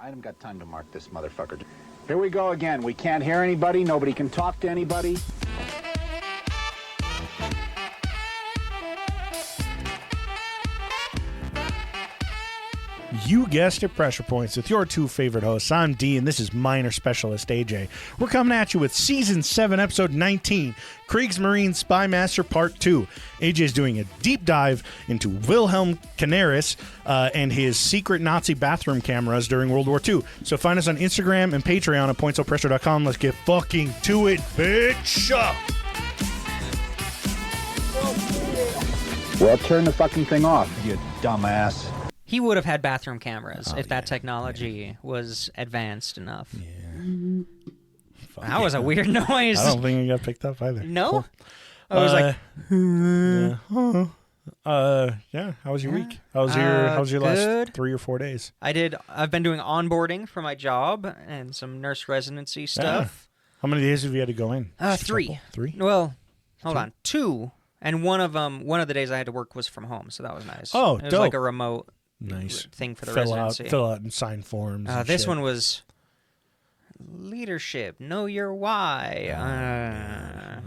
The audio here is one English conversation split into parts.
I haven't got time to mark this motherfucker. Here we go again. We can't hear anybody. Nobody can talk to anybody. You guessed it, Pressure Points with your two favorite hosts. I'm D, and this is Minor Specialist AJ. We're coming at you with Season 7, Episode 19, Kriegsmarine Spymaster Part 2. AJ is doing a deep dive into Wilhelm Canaris and his secret Nazi bathroom cameras during World War II. So find us on Instagram and Patreon at pointsopressure.com. Let's get fucking to it, bitch! Well, turn the fucking thing off, you dumbass. He would have had bathroom cameras if that technology was advanced enough. Yeah. That was a weird noise. I don't think it got picked up either. No? Cool. I was like... Yeah. How was your week? How was your last 3 or 4 days? I've been doing onboarding for my job and some nurse residency stuff. Yeah. How many days have you had to go in? 3. 3? Well, hold on. 2. And one of the days I had to work was from home, so that was nice. Oh, it was dope. like a remote thing for the residency. Fill out and sign forms. This one was leadership. Know your why. God.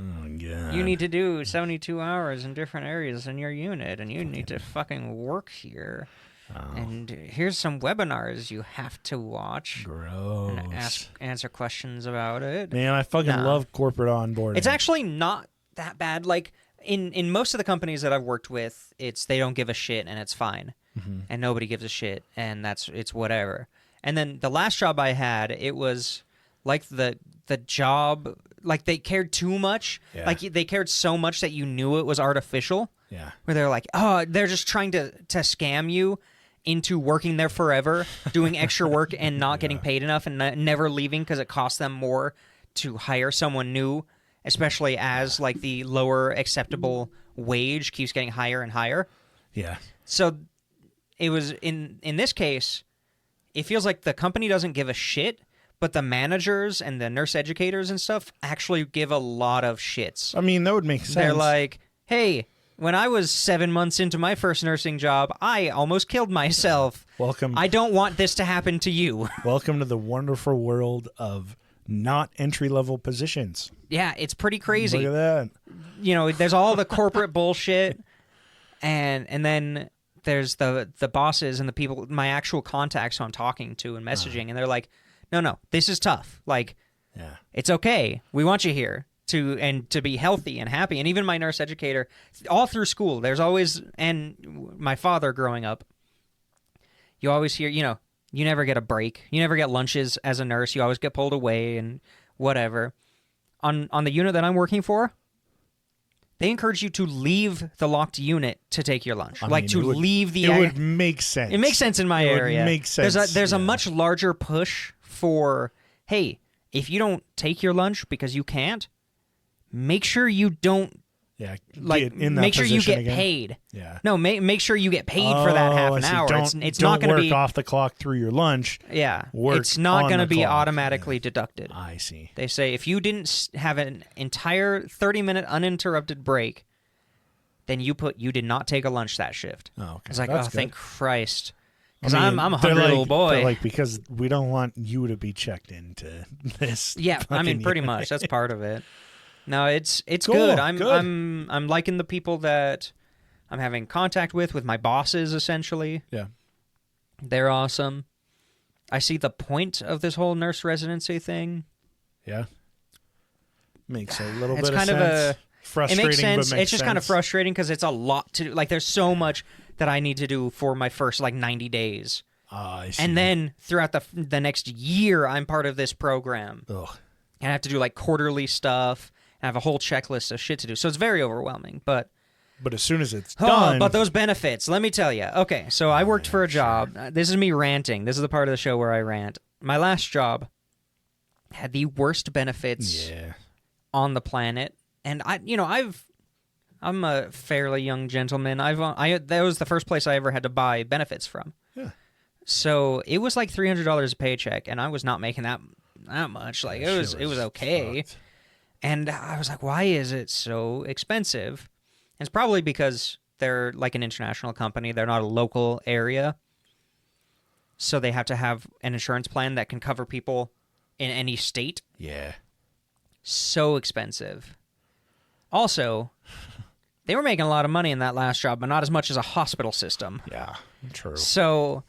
You need to do 72 hours in different areas in your unit, and you need to fucking work here. Oh. And here's some webinars you have to watch. Gross. And answer questions about it. Man, I fucking love corporate onboarding. It's actually not that bad. Like in most of the companies that I've worked with, they don't give a shit and it's fine. Mm-hmm. And nobody gives a shit, and it's whatever. And then the last job I had, it was like the job, like they cared too much. Yeah. Like they cared so much that you knew it was artificial. Yeah. Where they're like, oh, they're just trying to scam you into working there forever, doing extra work and not getting paid enough and never leaving because it costs them more to hire someone new, especially as like the lower acceptable wage keeps getting higher and higher. Yeah. So it was in this case, it feels like the company doesn't give a shit, but the managers and the nurse educators and stuff actually give a lot of shits. I mean, that would make sense. They're like, hey, when I was 7 months into my first nursing job, I almost killed myself. Welcome. I don't want this to happen to you. Welcome to the wonderful world of not entry-level positions. Yeah, it's pretty crazy. Look at that. You know, there's all the corporate bullshit, and then there's the bosses and the people, my actual contacts who I'm talking to and messaging, and they're like, no, this is tough. Like, it's okay. We want you here to be healthy and happy. And even my nurse educator, all through school, there's always, and my father growing up, you always hear, you never get a break. You never get lunches as a nurse. You always get pulled away and whatever. On the unit that I'm working for, they encourage you to leave the locked unit to take your lunch. Leave the... It would make sense. It makes sense in my area. It would make sense. There's a much larger push for, hey, if you don't take your lunch because you can't, make sure you don't... Yeah, make sure you get paid. Yeah. No, make sure you get paid for that half an hour. It's not going to be... work off the clock through your lunch. Yeah. Work it's not going to be clock. automatically deducted. I see. They say if you didn't have an entire 30-minute uninterrupted break, then you did not take a lunch that shift. Oh, okay. It's like, That's good. Thank Christ. Because I'm a hungry little boy. They're like, because we don't want you to be checked into this. Yeah, I mean, pretty unit. much. That's part of it. No, it's Cool, good. good. I'm liking the people that I'm having contact with my bosses, essentially. Yeah. They're awesome. I see the point of this whole nurse residency thing. Yeah. Makes a little It's bit kind of sense. It Frustrating, makes sense. but makes It's just kind of sense. frustrating because it's a lot to do. Like, there's so much that I need to do for my first, 90 days. I see. And then throughout the next year, I'm part of this program. Ugh. And I have to do, quarterly stuff. I have a whole checklist of shit to do. So it's very overwhelming, but as soon as it's done... but those benefits, let me tell you. Okay, so I worked for a job. This is me ranting. This is the part of the show where I rant. My last job had the worst benefits on the planet. And I'm a fairly young gentleman. That was the first place I ever had to buy benefits from. Yeah. So it was like $300 a paycheck, and I was not making that much. It was okay. Fucked. And I was like, why is it so expensive? And it's probably because they're like an international company. They're not a local area. so they have to have an insurance plan that can cover people in any state. Yeah. So expensive. Also, they were making a lot of money in that last job, but not as much as a hospital system. Yeah, true. So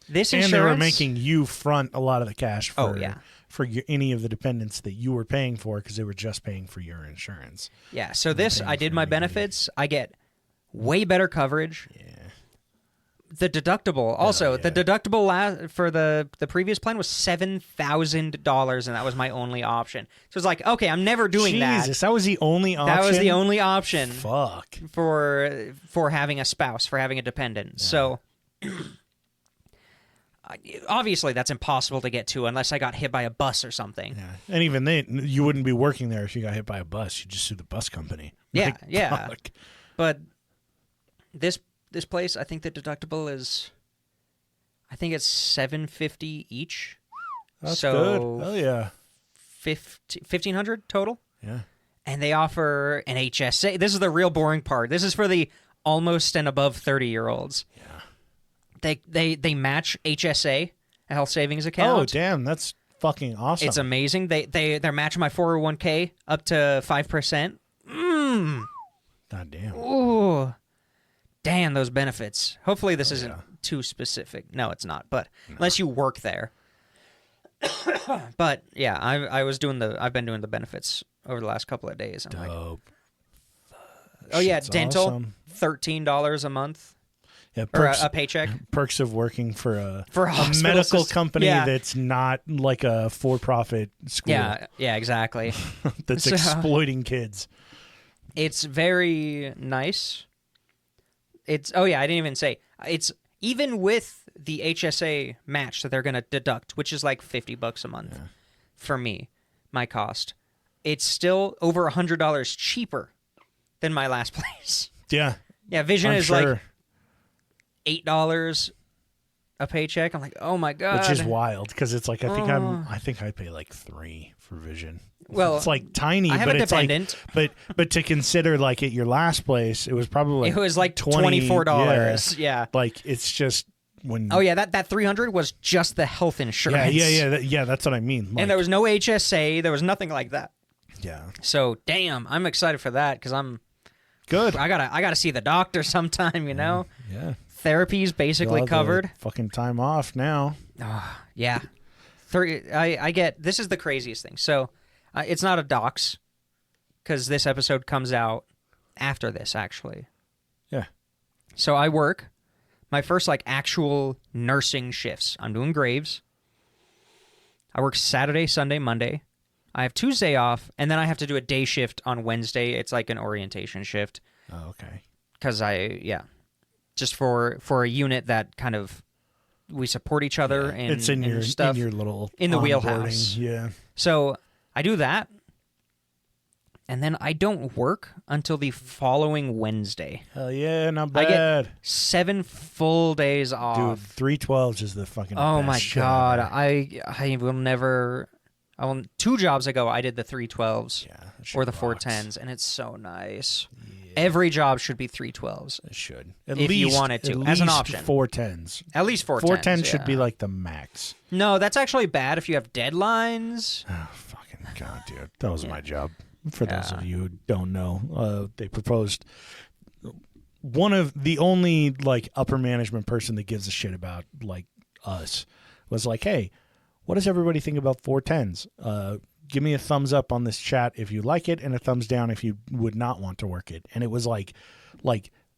this insurance... And they were making you front a lot of the cash for, Oh, yeah. for any of the dependents that you were paying for because they were just paying for your insurance. Yeah, so this, I did my anybody. benefits. I get way better coverage. Yeah. The deductible, also, yeah. the deductible for the previous plan was $7,000, and that was my only option. So it's like, okay, I'm never doing that. Jesus, that was the only option? That was the only option Fuck. for having a spouse, for having a dependent. Yeah. So obviously that's impossible to get to unless I got hit by a bus or something. Yeah. And even then, you wouldn't be working there if you got hit by a bus. You'd just sue the bus company. Yeah, Like, yeah. fuck. But this place, I think the deductible is, I think it's $750 each. That's so good. Hell yeah. $1,500 total. Yeah. And they offer an HSA. This is the real boring part. This is for the almost and above 30-year-olds. Yeah. They match HSA, a health savings account. Oh, damn. That's fucking awesome. It's amazing. They're matching my 401k up to 5%. God damn. Ooh. Damn, those benefits. Hopefully this isn't too specific. No, it's not. But unless you work there. But yeah, I've been doing the benefits over the last couple of days. I'm like, Dope. oh yeah, Shit's dental, awesome. $13 a month. Yeah, Or a paycheck. Perks of working for a hospital medical system. company Yeah. that's not like a for-profit school Yeah, exactly. that's So- exploiting kids. It's very nice. I didn't even say. It's even with the HSA match that they're going to deduct, which is like $50 a month for me, my cost. It's still over $100 cheaper than my last place. Yeah. Yeah, Vision I'm is sure. like $8 a paycheck. I'm like, oh my god, Which is wild because it's like I think I pay like $3 for Vision. Well, it's like tiny, I have but a it's like, dependent. but to consider like at your last place, it was probably It was like $20, $24. Yeah. Like it's just when. Oh yeah, that $300 was just the health insurance. Yeah. That's what I mean. Like, And there was no HSA. There was nothing like that. yeah, So damn, I'm excited for that because good. I gotta see the doctor sometime. You know, Yeah, therapy's basically Well, the covered. Fucking time off now. Yeah, I get this is the craziest thing. So it's not a dox because this episode comes out after this actually. Yeah. So I work my first like actual nursing shifts. I'm doing graves. I work Saturday, Sunday, Monday. I have Tuesday off, and then I have to do a day shift on Wednesday. It's like an orientation shift. Oh, okay. Because just for a unit that kind of we support each other and It's in your stuff in your little in the onboarding. wheelhouse. Yeah. So I do that, and then I don't work until the following Wednesday. Hell yeah, not I bad. get 7 full days off. Dude, 312s is the fucking Oh best my shit god, ever. I will never. 2 jobs ago, I did the 312s Yeah, that shit or the rocks. 410s, and it's so nice. Every job should be 312s, It should. At if you least, wanted to, at as an least option. 410s. at least 410s. 410 should yeah. be like the max. No, that's actually bad if you have deadlines. Oh, fucking god, dude. That was my job. For those Yeah. of you who don't know, they proposed one of the only like upper management person that gives a shit about like us was like, hey, what does everybody think about 410s? Give me a thumbs up on this chat if you like it and a thumbs down if you would not want to work it. And it was like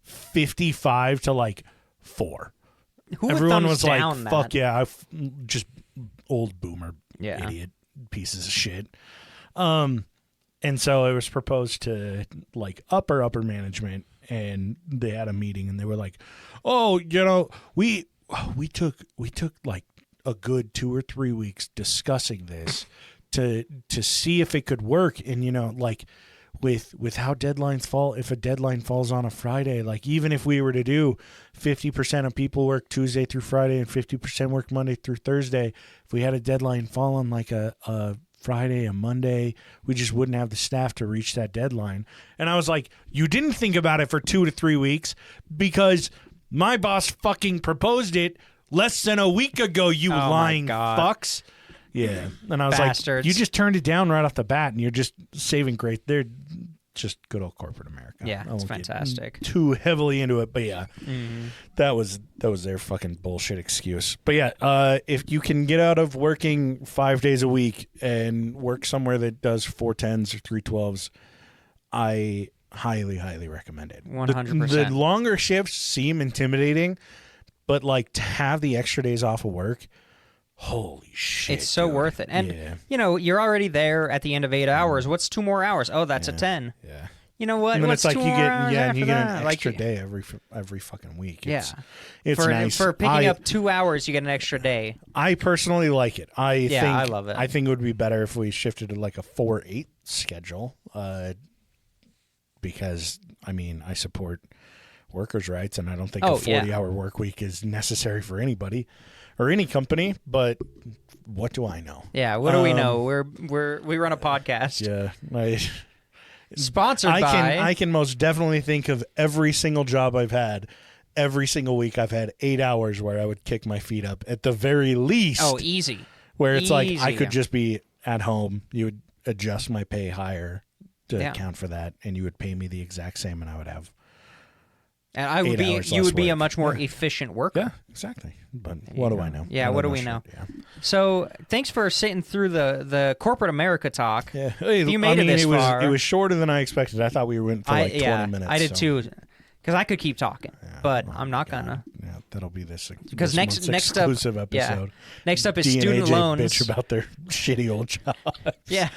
55 to like 4. Who would Everyone thumbs was like, down fuck that? yeah, just old boomer Yeah. idiot pieces of shit. And so it was proposed to like upper management, and they had a meeting and they were like, oh, we took like a good 2 or 3 weeks discussing this to see if it could work. And like with how deadlines fall, if a deadline falls on a Friday, like even if we were to do 50% of people work Tuesday through Friday and 50% work Monday through Thursday, if we had a deadline fall on like a Friday, a Monday, we just wouldn't have the staff to reach that deadline. And I was like, you didn't think about it for 2 to 3 weeks because my boss fucking proposed it less than a week ago, you Oh, my lying God. fucks. Yeah. And I was Bastards. like, you just turned it down right off the bat, and you're just saving great. They're just good old corporate America. Yeah, I it's won't get fantastic. too heavily into it, but yeah, Mm-hmm. that was their fucking bullshit excuse. But yeah, if you can get out of working 5 days a week and work somewhere that does 410s or 312s, I highly, highly recommend it. 100%. The longer shifts seem intimidating, but like to have the extra days off of work, holy shit. It's so dude. worth it. And, yeah. you know, you're already there at the end of 8 hours. What's 2 more hours? Oh, that's a 10. Yeah. You know what? And then What's it's like 2 you more get hours and you after get that? an Like, extra day every fucking week. Yeah. It's for, nice. For picking up 2 hours, you get an extra day. I personally like it. I love it. I think it would be better if we shifted to like a 4-8 schedule. Because I mean, I support workers' rights, and I don't think a 40-hour work week is necessary for anybody or any company. But what do I know? Yeah, what do we know? We run a podcast. Yeah, Sponsored by... I can most definitely think of every single job I've had. Every single week I've had 8 hours where I would kick my feet up at the very least. Oh, easy. Where it's like I Easy. could just be at home. You would adjust my pay higher to account for that, and you would pay me the exact same, and I would have And I would 8 be. hours You less would be a work. much more efficient worker. Yeah, exactly. But what do I know? Yeah, I what don't do we know know? shit, Yeah. So thanks for sitting through the corporate America talk. Yeah. Hey, If you made it this was, far. It was shorter than I expected. I thought we went for like 20 minutes. I did so. too, because I could keep talking, but Oh I'm my not God. gonna. Yeah, that'll be this Because this month's exclusive episode. Next up is D and student AJ loans. bitch about their shitty old job. Yeah,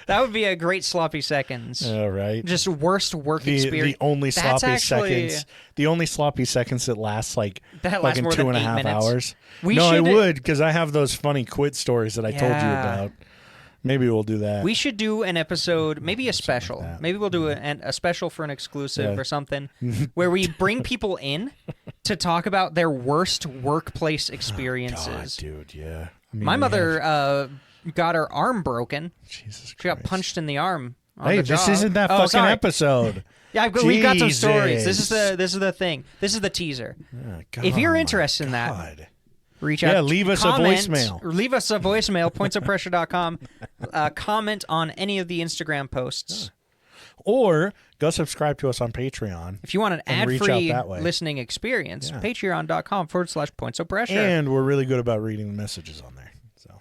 that would be a great sloppy seconds. All right. Just worst work The experience. only That's sloppy actually- seconds. The only sloppy seconds that last like That lasts fucking more than 2.5 8 minutes. hours. We no, I should- would because I have those funny quit stories that I told you Yeah. about. Maybe we'll do that. We should do an episode, maybe a special. that. Maybe we'll do a special for an exclusive Yeah. or something, where we bring people in to talk about their worst workplace experiences. God, dude, yeah. I mean, My we mother have- got her arm broken. Jesus She got Christ. punched in the arm. On Hey, the this job. isn't that Oh, fucking sorry. episode. Yeah, we've got some stories. This Jesus. is the thing. This is the teaser. Oh, God, If you're oh my interested in that, God. reach Yeah, out. leave us a comment, voicemail. Leave us a voicemail. pointsofpressure.com. Comment on any of the Instagram posts. Or go subscribe to us on Patreon. If you want an And reach ad-free out that way. listening experience, Yeah. patreon.com/pointsofpressure. And we're really good about reading the messages on there. So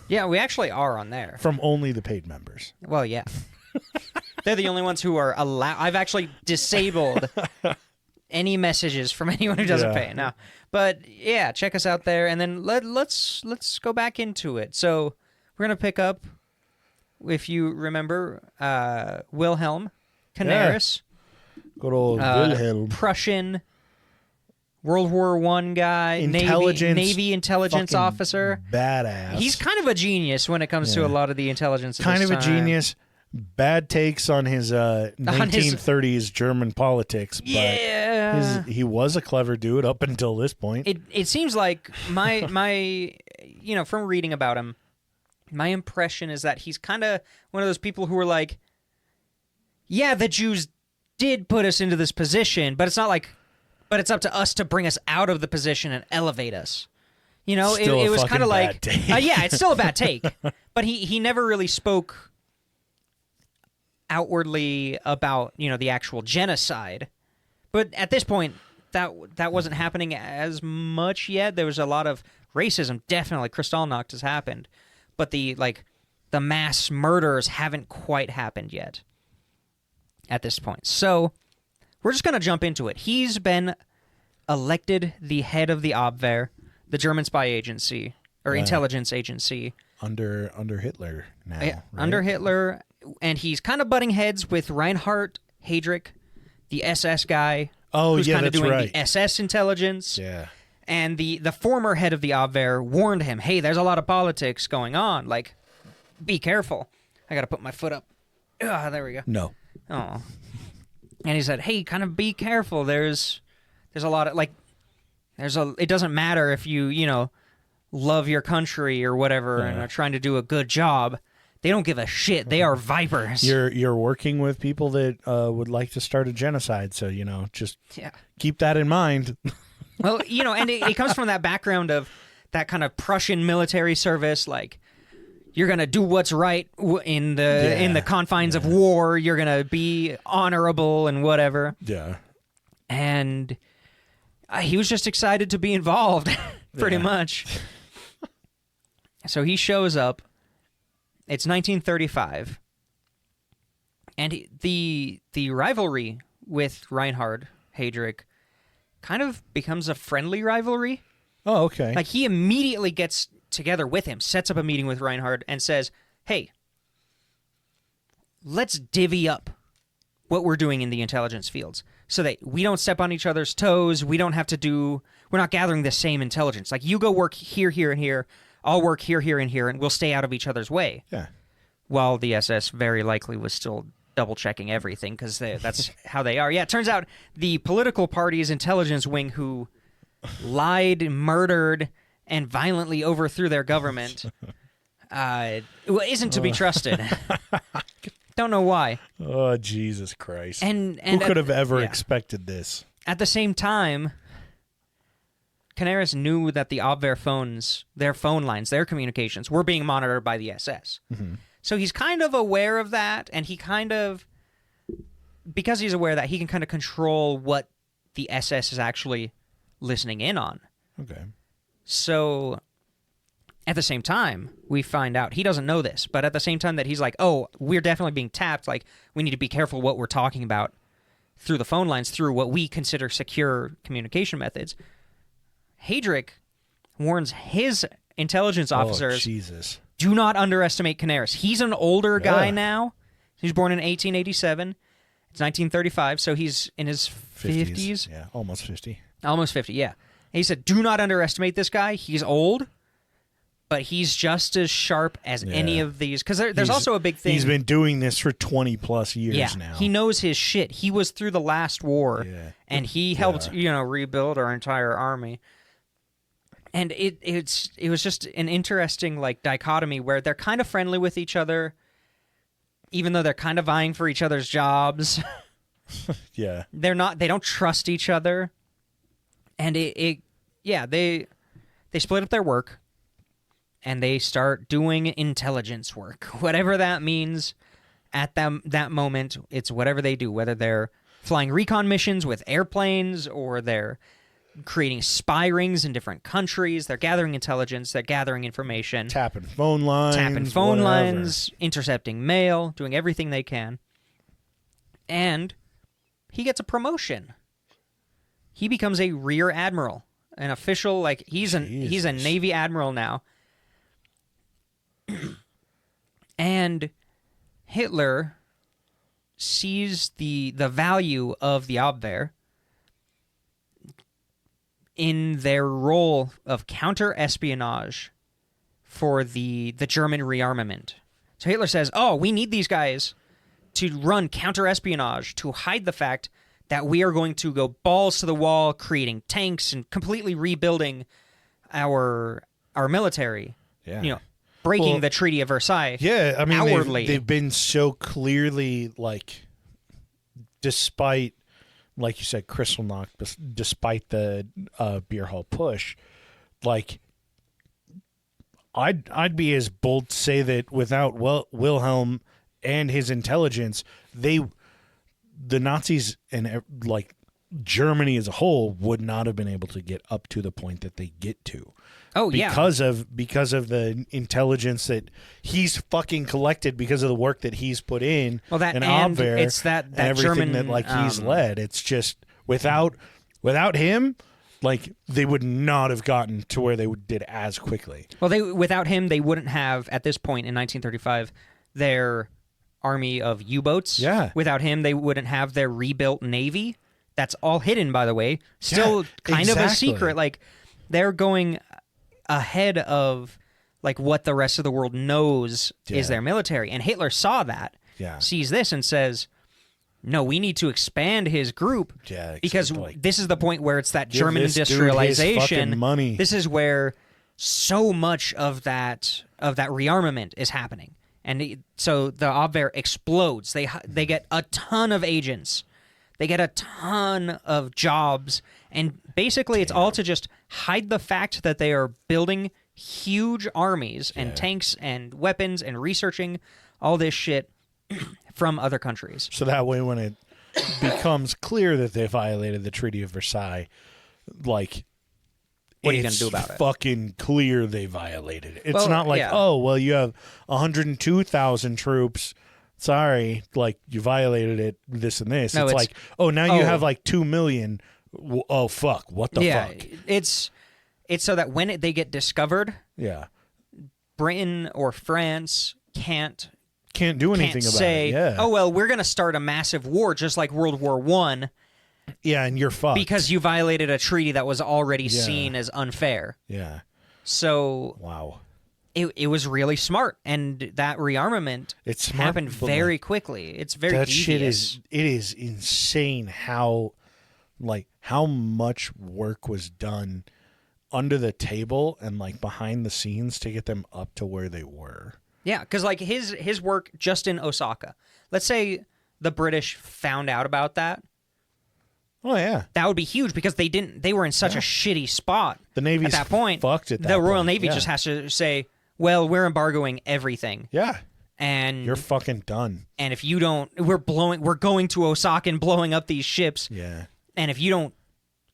Yeah, we actually are on there. from only the paid members. Well, yeah. They're the only ones who are allowed. I've actually disabled any messages from anyone who doesn't Yeah. pay. No. But yeah, check us out there, and then let's go back into it. So we're gonna pick up, if you remember, Wilhelm Canaris, Good old Wilhelm. Prussian World War I guy, Navy intelligence fucking officer. Badass. He's kind of a genius when it comes to Yeah. a lot of the intelligence. kind of this a time. genius. Bad takes on his 1930s German politics, but Yeah. he was a clever dude up until this point. It seems like my from reading about him, my impression is that he's kind of one of those people who are like, yeah, the Jews did put us into this position, but it's not like, but it's up to us to bring us out of the position and elevate us. You know, Still it a was fucking kind of like, bad take. yeah, it's still a bad take, but he never really spoke outwardly about the actual genocide. But at this point, that wasn't happening as much yet. There was a lot of racism. Definitely, Kristallnacht has happened, but the mass murders haven't quite happened yet at this point. So we're just gonna jump into it. He's been elected the head of the Abwehr, the German spy agency or intelligence agency under Hitler now. Yeah, right? under Hitler, and he's kind of butting heads with Reinhard Heydrich, the SS guy. Oh, who's yeah, kind of that's doing right. the SS intelligence. Yeah. And the former head of the Abwehr warned him, hey, there's a lot of politics going on. Like, be careful. I got to put my foot up. There we go. No. Oh. And he said, hey, kind of be careful. There's a lot of, it doesn't matter if you love your country or whatever and are trying to do a good job. They don't give a shit. They are vipers. You're working with people that would like to start a genocide, so just keep that in mind. Well, and it comes from that background of that kind of Prussian military service, like you're gonna do what's right in the confines of war. You're gonna be honorable and whatever. Yeah. And he was just excited to be involved, pretty much. So he shows up. It's 1935, and the rivalry with Reinhard Heydrich kind of becomes a friendly rivalry. Oh, okay. Like, he immediately gets together with him, sets up a meeting with Reinhard, and says, hey, let's divvy up what we're doing in the intelligence fields so that we don't step on each other's toes. We're not gathering the same intelligence. Like, you go work here, here, and here. I'll work here, here, and here, and we'll stay out of each other's way. Yeah. While the SS very likely was still double-checking everything, because that's how they are. Yeah, it turns out the political party's intelligence wing, who lied, murdered, and violently overthrew their government, isn't to be trusted. Don't know why. Oh, Jesus Christ. And who could have ever expected this? At the same time, Canaris knew that the Abwehr phones, their phone lines, their communications, were being monitored by the SS. Mm-hmm. So he's kind of aware of that, and because he's aware of that, he can kind of control what the SS is actually listening in on. Okay. So at the same time, we find out, he doesn't know this, but at the same time that he's like, oh, we're definitely being tapped, like, we need to be careful what we're talking about through the phone lines, through what we consider secure communication methods, Heydrich warns his intelligence officers, Jesus, do not underestimate Canaris. He's an older guy now. He was born in 1887. It's 1935, so he's in his 50s. Yeah, almost 50. Almost 50, yeah. And he said, do not underestimate this guy. He's old, but he's just as sharp as any of these. Because there's also a big thing. He's been doing this for 20-plus years now. He knows his shit. He was through the last war, and he helped rebuild our entire army. And it was just an interesting, like, dichotomy where they're kind of friendly with each other, even though they're kind of vying for each other's jobs. Yeah. They don't trust each other. And they split up their work, and they start doing intelligence work. Whatever that means at that moment, it's whatever they do, whether they're flying recon missions with airplanes or they're creating spy rings in different countries. They're gathering intelligence. They're gathering information. Tapping phone lines. Whatever. Intercepting mail, doing everything they can. And he gets a promotion. He becomes a rear admiral, an official, like, he's a Navy admiral now. And Hitler sees the value of the Abwehr in their role of counter-espionage for the German rearmament. So Hitler says, oh, we need these guys to run counter-espionage to hide the fact that we are going to go balls to the wall, creating tanks and completely rebuilding our military. Yeah. Breaking the Treaty of Versailles. Yeah, I mean, outwardly. they've been so clearly, like, despite, like you said, Kristallnacht, despite the beer hall push, like, I'd be as bold to say that without Wilhelm and his intelligence, the Nazis and, like, Germany as a whole would not have been able to get up to the point that they get to. Oh, because of the intelligence that he's fucking collected, because of the work that he's put in. Well, that and Abwehr, it's that and everything German that, like, he's led. It's just without him, like, they would not have gotten to where they did as quickly. Well, without him, they wouldn't have, at this point in 1935, their army of U-boats. Yeah. Without him, they wouldn't have their rebuilt navy. That's all hidden, by the way. Still kind of a secret. Like, they're going ahead of, like, what the rest of the world knows is their military. And Hitler saw that, sees this, and says, no, we need to expand his group because this is the point where it's that German industrialization. Money. This is where so much of that rearmament is happening. And so the Abwehr explodes. They get a ton of agents. They get a ton of jobs, and basically it's all to just hide the fact that they are building huge armies and tanks and weapons and researching all this shit from other countries. So that way, when it becomes clear that they violated the Treaty of Versailles, like, what are you going to do about it? Fucking clear they violated it. It's Well, not like, yeah. oh, well, you have 102,000 troops. Sorry, like, you violated it, this and this. No, it's it's- like, oh, now you have like 2 million. Oh, fuck. What the Yeah, fuck? it's so that when they get discovered, Yeah. Britain or France can't Can't do anything about say, it. Yeah. oh, well, we're going to start a massive war just like World War I yeah, and you're fucked. because you violated a treaty that was already Yeah. seen as unfair. Yeah. So Wow. it was really smart, and that rearmament It's smart, happened but, very like, quickly. It's very that devious. shit is insane how much work was done under the table and like behind the scenes to get them up to where they were. Yeah, because like his work just in Osaka. Let's say the British found out about that. Oh yeah. That would be huge because they were in such a shitty spot. The Navy's at that point. fucked at that the Royal point. Navy Yeah. just has to say, well, we're embargoing everything. Yeah. And You're fucking done. and if you don't, we're going to Osaka and blowing up these ships. Yeah. And if you don't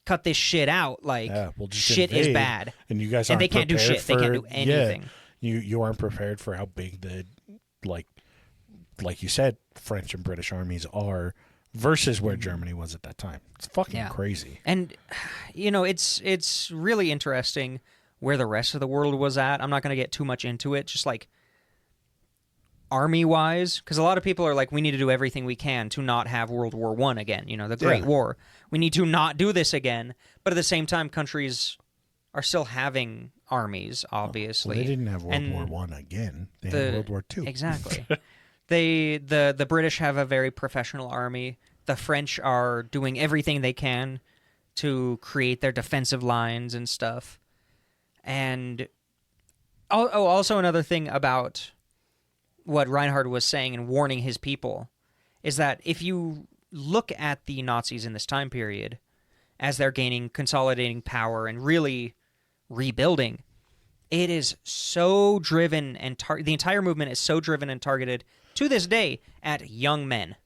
cut this shit out, like Yeah. We'll just shit is invade, bad. And you guys And aren't they can't do prepared shit. They can't for- do anything. Yeah. You aren't prepared for how big the like you said, French and British armies are versus where Germany was at that time. It's fucking Yeah. crazy. And it's really interesting where the rest of the world was at. I'm not going to get too much into it, just like army-wise, because a lot of people are like, we need to do everything we can to not have World War I again, the Great War. We need to not do this again. But at the same time, countries are still having armies, obviously. Well, they didn't have World And War One again. They had World War Two. Exactly. The British have a very professional army. The French are doing everything they can to create their defensive lines and stuff. And also another thing about what Reinhard was saying and warning his people is that if you look at the Nazis in this time period as they're consolidating power and really rebuilding, it is so driven and the entire movement is so driven and targeted to this day at young men.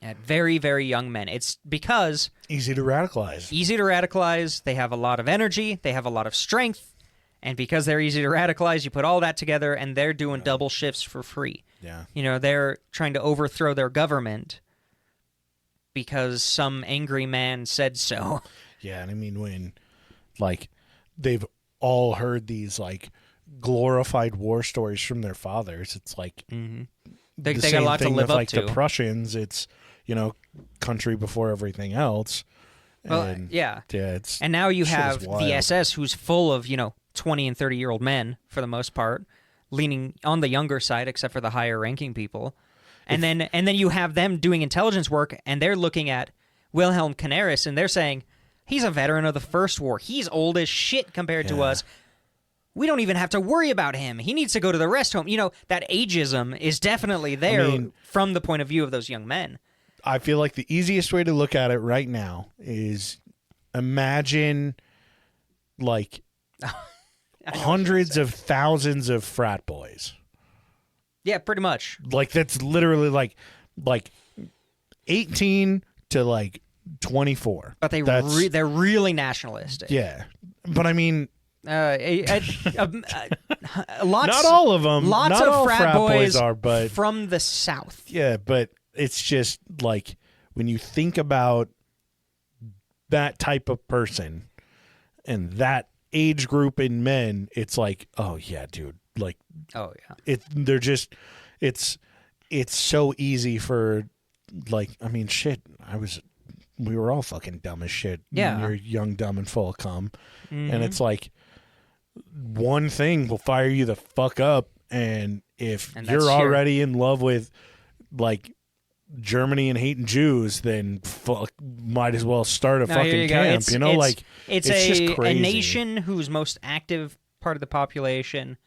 At very, very young men. It's because Easy to radicalize. They have a lot of energy. They have a lot of strength. And because they're easy to radicalize, you put all that together and they're doing double shifts for free. Yeah. They're trying to overthrow their government because some angry man said so. Yeah, and I mean when like they've all heard these like glorified war stories from their fathers, it's like They the got a same lot to thing live with, up like to. the Prussians, it's country before everything else. Well, And, yeah. it's And now you shit is have the wild. SS, who's full of 20 and 30-year-old men for the most part, leaning on the younger side, except for the higher-ranking people. And then you have them doing intelligence work, and they're looking at Wilhelm Canaris, and they're saying, he's a veteran of the First War. He's old as shit compared to us. We don't even have to worry about him. He needs to go to the rest home. That ageism is definitely there from the point of view of those young men. I feel like the easiest way to look at it right now is imagine like hundreds of thousands of frat boys. Yeah, pretty much. Like that's literally like 18 to like 24. But they're really nationalistic. Yeah. But I mean, Lots, not all of them. Lots not of all frat boys are, but from the South. yeah, but it's just like when you think about that type of person and that age group in men, it's like, oh yeah, dude. Like, oh yeah, it's so easy for like, I mean, shit. We were all fucking dumb as shit. Yeah. When you're young, dumb, and full of cum, and it's like one thing will fire you the fuck up, and if And you're that's already in love with like Germany and hating Jews, then might as well start a No, here fucking you go. camp. It's just a crazy. nation whose most active part of the population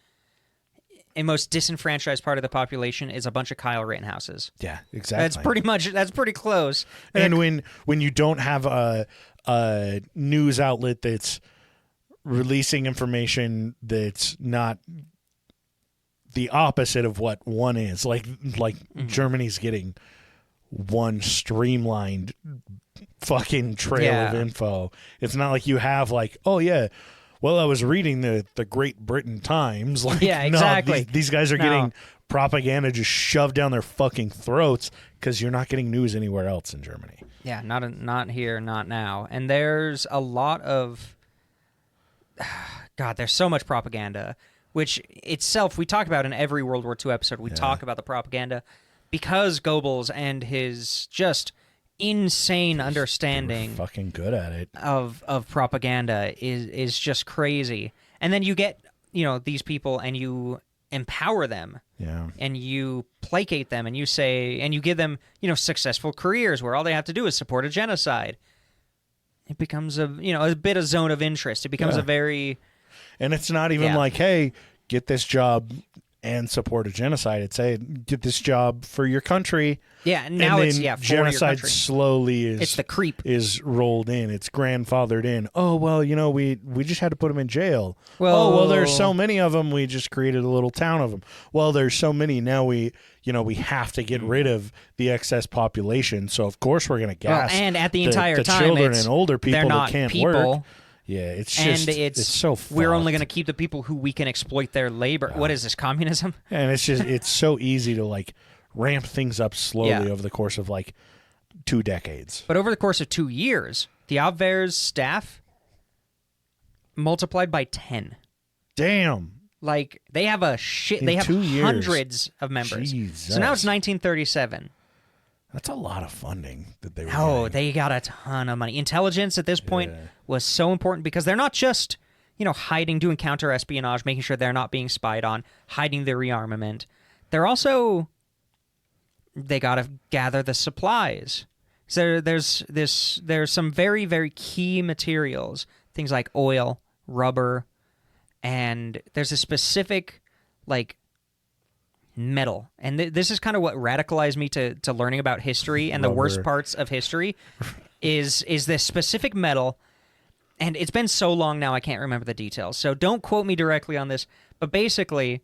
most disenfranchised part of the population is a bunch of Kyle Rittenhouses. Yeah, exactly. That's pretty close. And when you don't have a news outlet that's releasing information that's not the opposite of what one is, like Germany's getting one streamlined fucking trail of info. It's not like you have like, oh yeah, well, I was reading the Great Britain Times. Like, yeah, exactly. No, these guys are getting propaganda just shoved down their fucking throats because you're not getting news anywhere else in Germany. Yeah, not here, not now. And there's a lot of God, there's so much propaganda, which itself we talk about in every World War II episode. We talk about the propaganda because Goebbels and his just insane understanding fucking good at it of propaganda is just crazy. And then you get, these people and you empower them. Yeah. And you placate them and you say, and you give them, successful careers where all they have to do is support a genocide. It becomes a bit of zone of interest. It becomes a very... And it's not even like, hey, get this job and support a genocide. It's, hey, get this job for your country. Yeah, now and it's, then for genocide your country. slowly is... It's the creep. Is rolled in. It's grandfathered in. Oh, well, we just had to put them in jail. Well, there's so many of them, we just created a little town of them. Well, there's so many, now we have to get rid of the excess population, so of course we're going to gas and at the entire the time, children and older people they're not that can't people. work. Yeah, it's just, and it's so fucked. We're only going to keep the people who we can exploit their labor. What is this, communism? And it's so easy to like ramp things up slowly over the course of like 2 decades. But over the course of 2 years, the Abwehr's staff multiplied by 10. Damn. Like, they have they have 2 years. Hundreds of members. Jesus. So now it's 1937. That's a lot of funding that they were Oh, getting. they got a ton of money. Intelligence at this point was so important because they're not just, hiding, doing counter-espionage, making sure they're not being spied on, hiding their rearmament. They're also... They got to gather the supplies. So there's some very, very key materials, things like oil, rubber, and there's a specific, like, metal. And this is kind of what radicalized me to learning about history and the worst parts of history is this specific metal. And it's been so long now I can't remember the details. So don't quote me directly on this. But basically,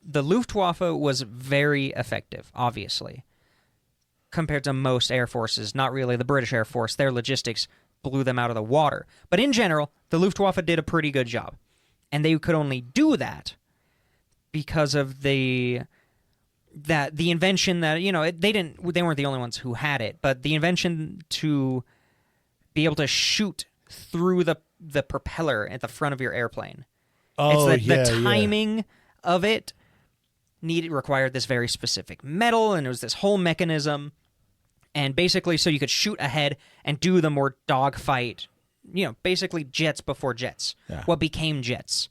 the Luftwaffe was very effective, obviously, compared to most air forces. Not really the British Air Force. Their logistics blew them out of the water. But in general, the Luftwaffe did a pretty good job. And they could only do that because of the invention that, they weren't the only ones who had it, but the invention to be able to shoot through the propeller at the front of your airplane. Oh, it's the timing of it required this very specific metal, and it was this whole mechanism. And basically, so you could shoot ahead and do the more dogfight, basically jets before jets, what became jets.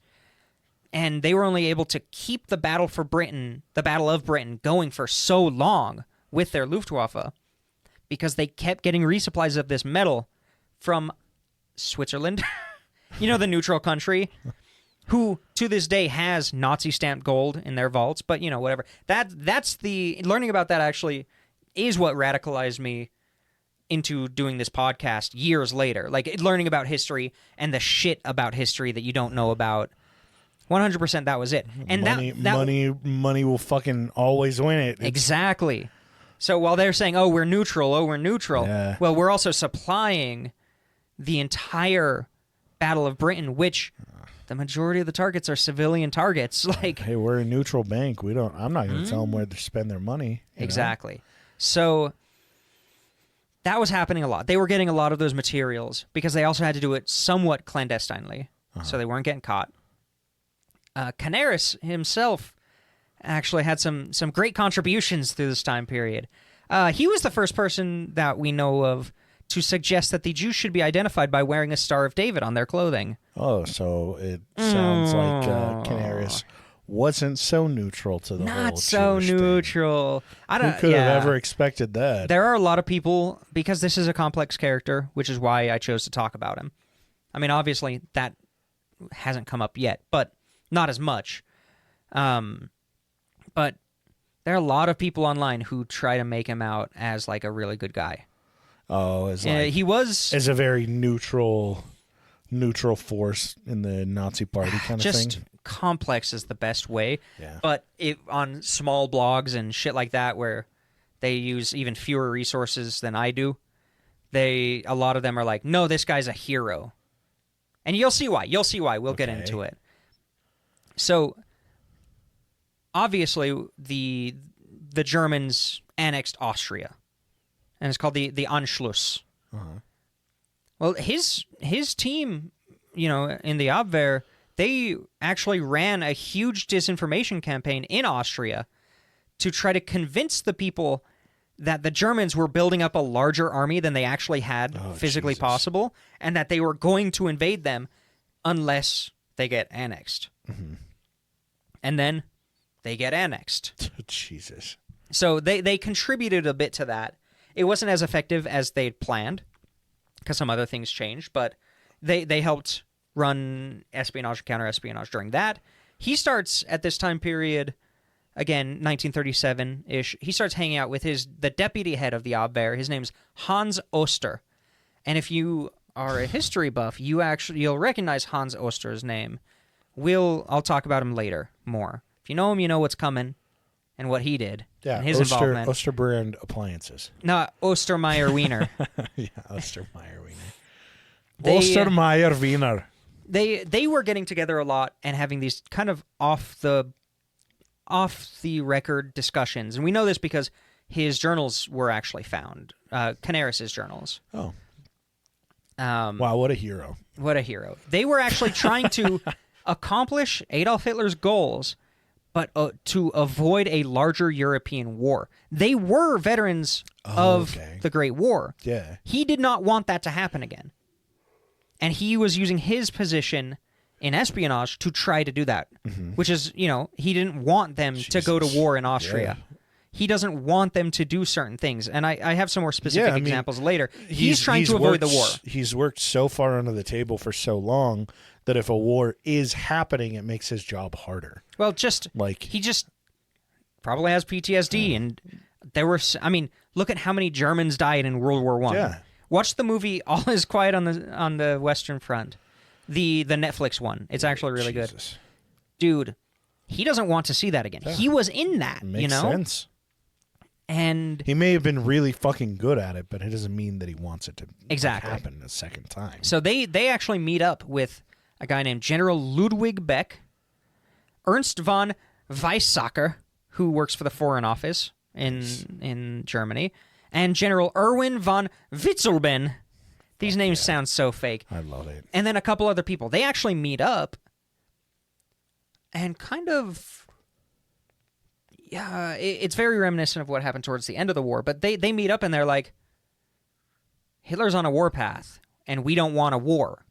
And they were only able to keep the Battle of Britain, going for so long with their Luftwaffe because they kept getting resupplies of this metal from Switzerland, the neutral country, who to this day has Nazi stamped gold in their vaults. But whatever. That's the learning about that actually is what radicalized me into doing this podcast years later. Like learning about history and the shit about history that you don't know about. 100% that was it. And money will fucking always win it. Exactly. So while they're saying, we're neutral, well, we're also supplying the entire Battle of Britain, which the majority of the targets are civilian targets. Like, hey, we're a neutral bank. I'm not going to tell them where to spend their money. Exactly. So that was happening a lot. They were getting a lot of those materials because they also had to do it somewhat clandestinely, so they weren't getting caught. Canaris himself actually had some great contributions through this time period. He was the first person that we know of to suggest that the Jews should be identified by wearing a Star of David on their clothing. Oh, so it sounds like Canaris wasn't so neutral to the whole Not so Jewish neutral. thing. Who could have ever expected that? There are a lot of people, because this is a complex character, which is why I chose to talk about him. I mean, obviously, that hasn't come up yet, but not as much. But there are a lot of people online who try to make him out as like a really good guy. Oh, as like, he was as a very neutral force in the Nazi party kind of just thing. complex is the best way. Yeah. But on small blogs and shit like that where they use even fewer resources than I do, a lot of them are like, no, this guy's a hero. And you'll see why. We'll get into it. So obviously the Germans annexed Austria. And it's called the Anschluss. Uh-huh. Well, his team, in the Abwehr, they actually ran a huge disinformation campaign in Austria to try to convince the people that the Germans were building up a larger army than they actually had physically possible, and that they were going to invade them unless they get annexed. Mm-hmm. And then they get annexed. Jesus. So they contributed a bit to that. It wasn't as effective as they'd planned, because some other things changed, but they helped run espionage and counter-espionage during that. He starts, at this time period, again, 1937-ish, he starts hanging out with the deputy head of the Abwehr. His name's Hans Oster. And if you are a history buff, you'll recognize Hans Oster's name. I'll talk about him later more. If you know him, you know what's coming and what he did. Yeah, and his involvement. Oster brand appliances. No, Ostermeyer Wiener. Yeah, Ostermeyer Wiener. They, Ostermeyer Wiener. They were getting together a lot and having these kind of off the record discussions, and we know this because his journals were actually found. Canaris's journals. Oh. Wow, what a hero. What a hero. They were actually trying to accomplish Adolf Hitler's goals, but to avoid a larger European war. They were veterans of the Great War. Yeah. He did not want that to happen again. And he was using his position in espionage to try to do that, which is, he didn't want them to go to war in Austria. Yeah. He doesn't want them to do certain things. And I have some more specific examples later. He's trying to avoid the war. He's worked so far under the table for so long that if a war is happening, it makes his job harder. Well, he just probably has PTSD. And look at how many Germans died in World War I. Yeah. Watch the movie All Is Quiet on the Western Front. The Netflix one. It's actually really good. Dude, he doesn't want to see that again. Yeah. He was in that, Makes sense. And he may have been really fucking good at it, but it doesn't mean that he wants it to happen a second time. So they actually meet up with a guy named General Ludwig Beck, Ernst von Weissacker, who works for the Foreign Office in Germany, and General Erwin von Witzelben. These names sound so fake. I love it. And then a couple other people. They actually meet up and kind of... Yeah, it's very reminiscent of what happened towards the end of the war, but they meet up and they're like, Hitler's on a warpath, and we don't want a war.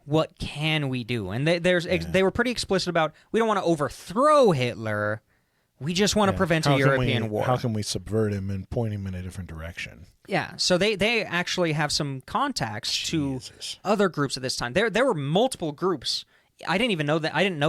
What can we do? And they were pretty explicit about, we don't want to overthrow Hitler, we just want to prevent a European war. How can we subvert him and point him in a different direction? Yeah, so they actually have some contacts to other groups at this time. There were multiple groups. I didn't know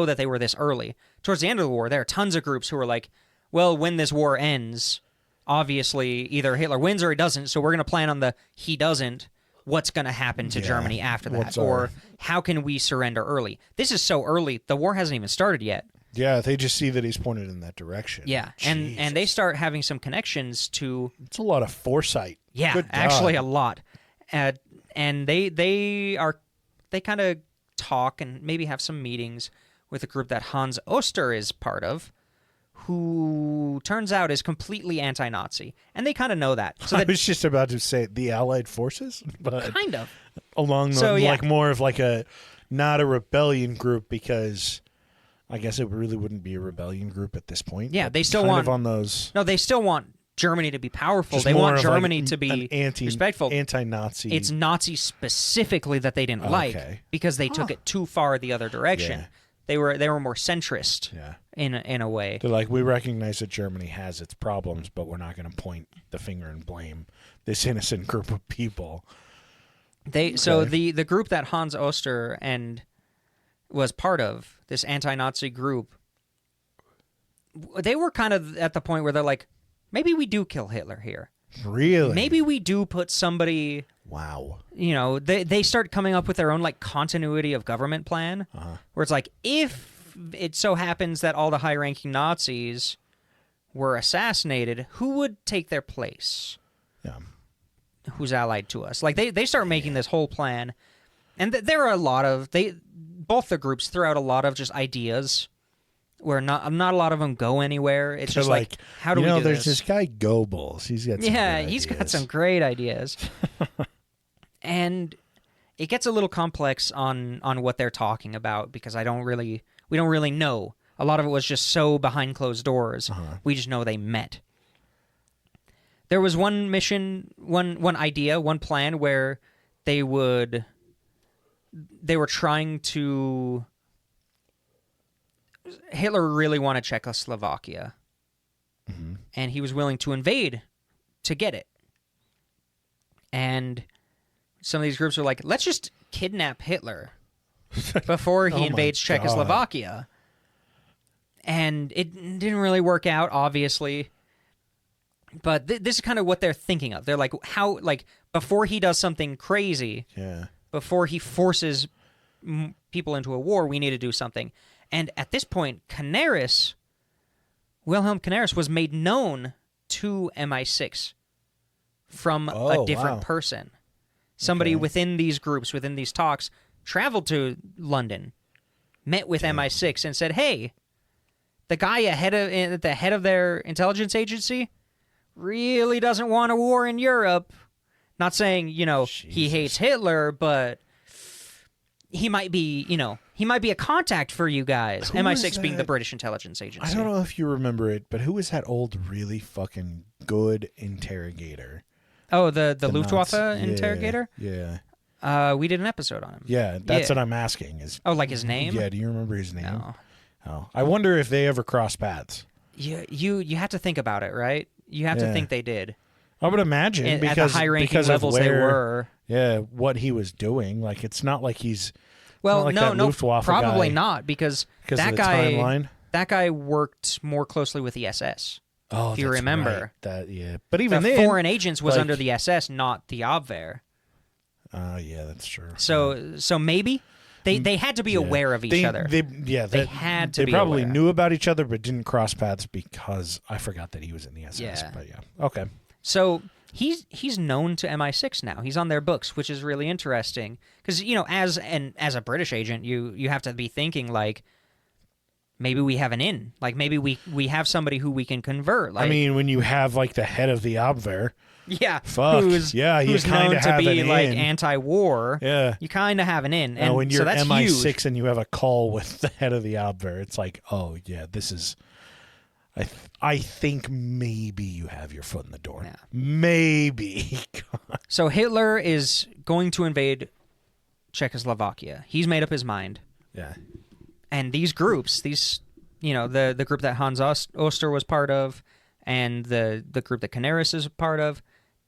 that they were this early. Towards the end of the war, there are tons of groups who were like, well, when this war ends, obviously either Hitler wins or he doesn't, so we're going to plan on he doesn't, what's going to happen to Germany after that, or how can we surrender early? This is so early, the war hasn't even started yet. Yeah, they just see that he's pointed in that direction. Yeah, and they start having some connections to... It's a lot of foresight. Yeah, actually a lot. And they kind of talk and maybe have some meetings with a group that Hans Oster is part of, who turns out is completely anti-Nazi. And they kind of know that. So I was just about to say the Allied forces, but kind of. Along the, more of not a rebellion group, because I guess it really wouldn't be a rebellion group at this point. Yeah, they still want... on those... No, they still want Germany to be powerful. They want Germany to be respectful. Anti-Nazi. It's Nazi specifically that they didn't like because they took it too far the other direction. Yeah. They were more centrist in a way. They're like, we recognize that Germany has its problems, but we're not going to point the finger and blame this innocent group of people. So the group that Hans Oster was part of, this anti-Nazi group, they were kind of at the point where they're like, maybe we do kill Hitler here. Really? Maybe we do put somebody. Wow. You know, they start coming up with their own like continuity of government plan, where it's like, if it so happens that all the high-ranking Nazis were assassinated, who would take their place? Yeah. Who's allied to us? Like they start making this whole plan, and there are a lot of both the groups throw out a lot of just ideas where not a lot of them go anywhere. It's just like how do we do this? There's this guy Goebbels. He's got some he's got some great ideas. And it gets a little complex on what they're talking about because we don't really know. A lot of it was just so behind closed doors. We just know they met. There was one mission, one idea, one plan where they were trying to. Hitler really wanted Czechoslovakia, and he was willing to invade to get it. And some of these groups are like, let's just kidnap Hitler before he invades Czechoslovakia. And it didn't really work out, obviously. But this is kind of what they're thinking of. They're like, how, like, before he does something crazy, before he forces people into a war, we need to do something. And at this point, Wilhelm Canaris was made known to MI6 from a different person. Somebody within these groups, within these talks, traveled to London, met with MI6 and said, hey, the guy at the head of their intelligence agency really doesn't want a war in Europe. Not saying, he hates Hitler, but he might be, he might be a contact for you guys. MI6 being the British intelligence agency. I don't know if you remember it, but who was that old, really fucking good interrogator? Oh, the Luftwaffe interrogator? Yeah. We did an episode on him. Yeah, that's what I'm asking. Like his name? Yeah, do you remember his name? No. Oh. I wonder if they ever crossed paths. Yeah, you have to think about it, right? You have to think they did. I would imagine because at the high-ranking levels they were. Yeah, what he was doing. Like, it's not like he's... Well, like no, probably guy. not, because that guy worked more closely with the SS. Oh, if you remember. Right. But even the then, foreign agents was under the SS, not the Abwehr. Yeah, that's true. So maybe they had to be aware of each other. They had to be They probably aware. knew about each other, but didn't cross paths because I forgot that he was in the SS. Yeah. But okay. So he's known to MI6 now. He's on their books, which is really interesting because as a British agent, you have to be thinking like, maybe we have an in. Like maybe we have somebody who we can convert. Like, I mean, when you have like the head of the Abwehr, who's known to be like anti-war, you kind of have an in. And when you're so that's MI6 huge. and you have a call with the head of the Abwehr, it's like, oh yeah, this is. I think maybe you have your foot in the door. Yeah. Maybe. So Hitler is going to invade Czechoslovakia. He's made up his mind. Yeah. And these groups, the group that Hans Oster was part of, and the group that Canaris is a part of,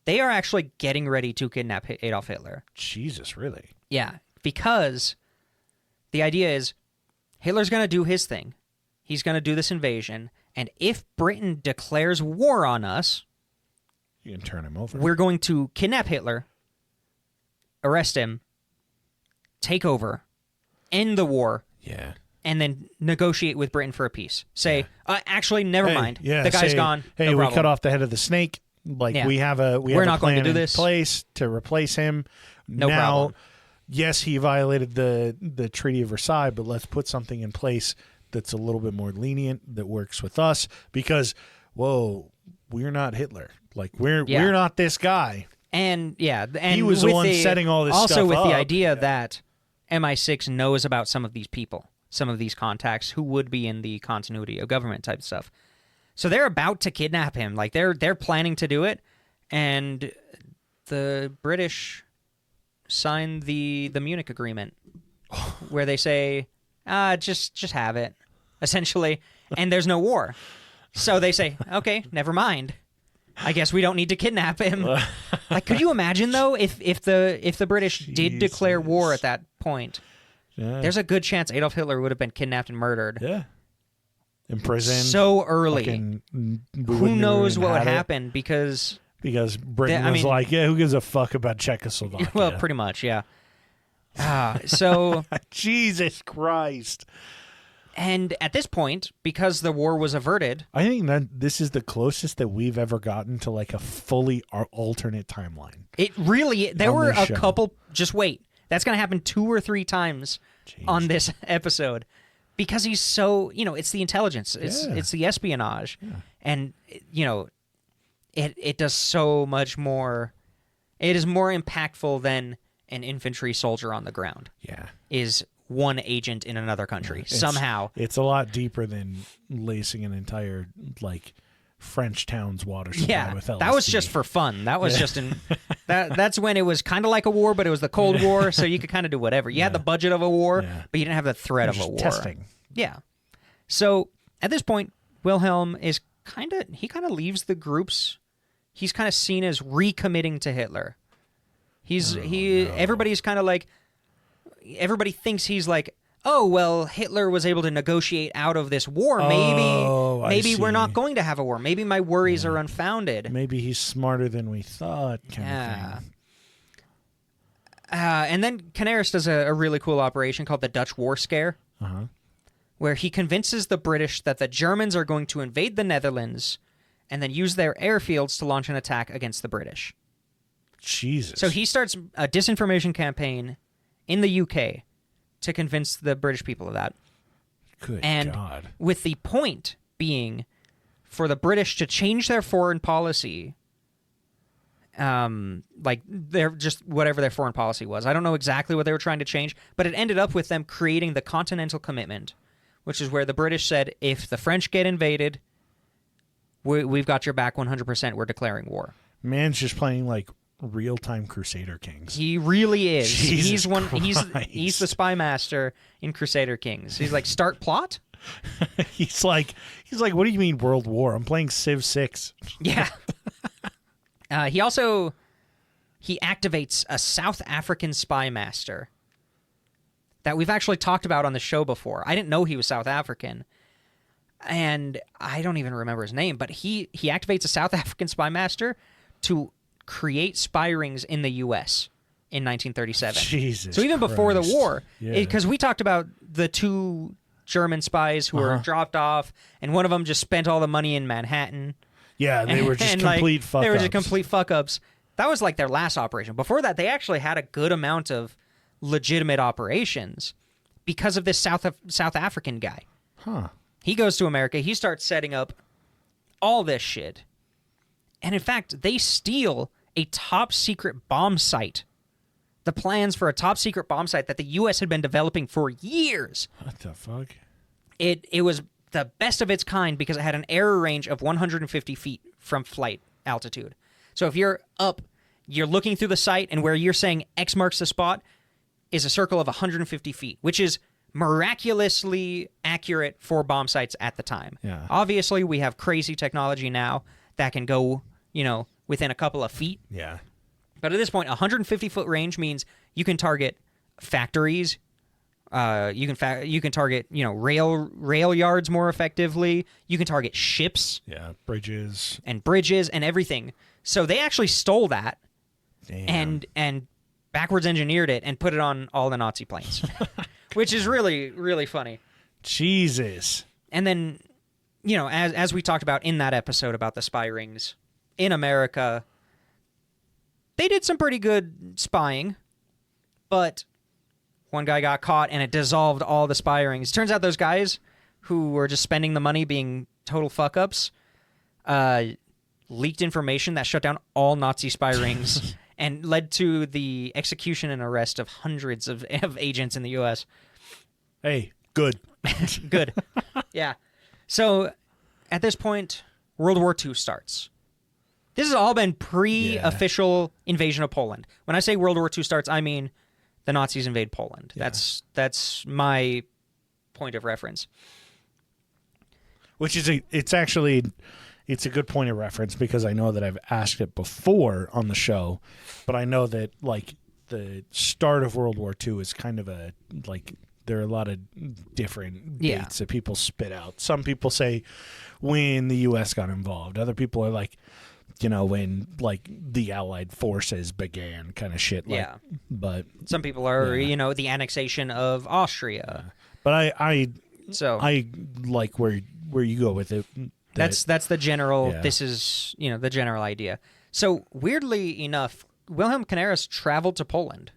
they are actually getting ready to kidnap Adolf Hitler. Jesus, really? Yeah, because the idea is Hitler's going to do his thing. He's going to do this invasion, and if Britain declares war on us, you can turn him over. We're going to kidnap Hitler, arrest him, take over, end the war. Yeah. And then negotiate with Britain for a peace. Say, actually, never mind. Yeah, the guy's gone. Hey, no we problem. cut off the head of the snake. Like we have a We're not plan going to do in this. place to replace him. No now, problem. Yes, he violated the Treaty of Versailles, but let's put something in place that's a little bit more lenient that works with us because, we're not Hitler. Like we're not this guy. And and he was the one setting all this also stuff with up. the idea that MI6 knows about some of these people, some of these contacts who would be in the continuity of government type stuff. So they're about to kidnap him. Like they're planning to do it, and the British signed the Munich Agreement, where they say, just have it, essentially, and there's no war. So they say, okay, never mind. I guess we don't need to kidnap him. Like, could you imagine though if the British did declare war at that point? Yeah. There's a good chance Adolf Hitler would have been kidnapped and murdered. Yeah. imprisoned so early. Who knows what would happen because Britain was like, yeah, who gives a fuck about Czechoslovakia? Well, pretty much, yeah. So Jesus Christ. And at this point, because the war was averted, I think that this is the closest that we've ever gotten to like a fully alternate timeline. It really, there were a show. couple, just wait. That's going to happen 2 or 3 times on this episode because he's so, it's the intelligence. It's the espionage. Yeah. And, it does so much more. It is more impactful than an infantry soldier on the ground. Yeah. Is one agent in another country somehow. It's a lot deeper than lacing an entire like French town's water supply with LSD. That was just for fun. That was just that's when it was kind of like a war, but it was the Cold War, so you could kind of do whatever. You had the budget of a war, but you didn't have the threat of a war. Testing. Yeah. So at this point, Wilhelm is kind of leaves the groups. He's kind of seen as recommitting to Hitler. Everybody's kind of like. Everybody thinks he's like, oh, well, Hitler was able to negotiate out of this war. Maybe we're not going to have a war. Maybe my worries are unfounded. Maybe he's smarter than we thought. Kind of thing. And then Canaris does a really cool operation called the Dutch War Scare, where he convinces the British that the Germans are going to invade the Netherlands and then use their airfields to launch an attack against the British. Jesus. So he starts a disinformation campaign in the UK to convince the British people of that. Good God. With the point being for the British to change their foreign policy, like they're just whatever their foreign policy was. I don't know exactly what they were trying to change, but it ended up with them creating the Continental Commitment, which is where the British said, if the French get invaded, we've got your back 100%. We're declaring war. Man's just playing like real-time Crusader Kings. He really is. Jesus He's the Spymaster in Crusader Kings. He's like, start plot? he's like, what do you mean World War? I'm playing Civ 6. Yeah. He activates a South African Spymaster that we've actually talked about on the show before. I didn't know he was South African, and I don't even remember his name, but he activates a South African Spymaster to create spy rings in the U.S. in 1937. Jesus So even before the war, Yeah. because we talked about the 2 German spies who were dropped off, and one of them just spent all the money in Manhattan. Yeah, they were just complete fuck-ups. They were just complete fuck-ups. That was like their last operation. Before that, they actually had a good amount of legitimate operations because of this South African guy. Huh. He goes to America. He starts setting up all this shit. And in fact, they steal a top-secret bomb site. The plans for a top-secret bomb site that the U.S. had been developing for years. What the fuck? It was the best of its kind because it had an error range of 150 feet from flight altitude. So if you're up, you're looking through the site, and where you're saying X marks the spot is a circle of 150 feet, which is miraculously accurate for bomb sites at the time. Yeah. Obviously, we have crazy technology now that can go, within a couple of feet. Yeah. But at this point, 150-foot range means you can target factories. You can target rail yards more effectively. You can target ships. Yeah, bridges and everything. So they actually stole that. Damn. and backwards engineered it and put it on all the Nazi planes, which is really, really funny. Jesus. And then, as we talked about in that episode about the spy rings in America, they did some pretty good spying, but one guy got caught and it dissolved all the spy rings. Turns out those guys who were just spending the money being total fuck-ups leaked information that shut down all Nazi spy rings and led to the execution and arrest of hundreds of agents in the U.S. Hey, good. Good. Yeah. So at this point, World War II starts. This has all been pre-official invasion of Poland. When I say World War II starts, I mean the Nazis invade Poland. Yeah. That's my point of reference. Which is it's a good point of reference because I know that I've asked it before on the show, but I know that like the start of World War II is kind of a like there are a lot of different Yeah. dates that people spit out. Some people say when the U.S. got involved. Other people are like, when like the Allied forces began, kind of shit. Like, Yeah. But Some people are, the annexation of Austria. but I So like where you go with it. that's the general. Yeah. This is the general idea. So weirdly enough, Wilhelm Canaris traveled to Poland,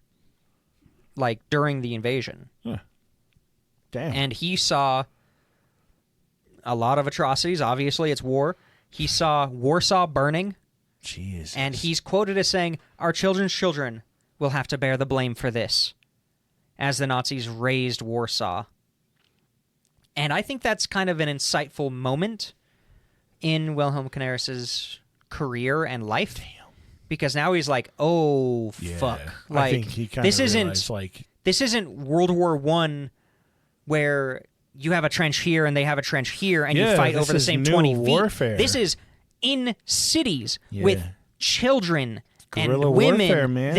like during the invasion, Damn. and he saw a lot of atrocities. Obviously, it's war. He saw Warsaw burning, Jesus. and he's quoted as saying, "Our children's children will have to bear the blame for this," as the Nazis razed Warsaw. And I think that's kind of an insightful moment in Wilhelm Canaris's career and life. Damn. Because now he's like, oh, Yeah. fuck. I Like, think he kind this of isn't realized, like, this isn't World War I where you have a trench here and they have a trench here and you Yeah, fight this over the is same new 20 feet. warfare. This is in cities Yeah. with children Guerrilla and women. warfare, man.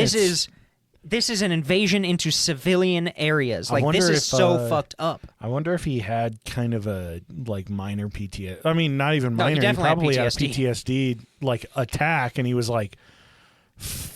This is an invasion into civilian areas. I Like, this wonder is if, so fucked up. I wonder if he had kind of a like minor PTSD. I mean, not even No, he minor. He definitely had probably had a PTSD. PTSD like attack, and he was like,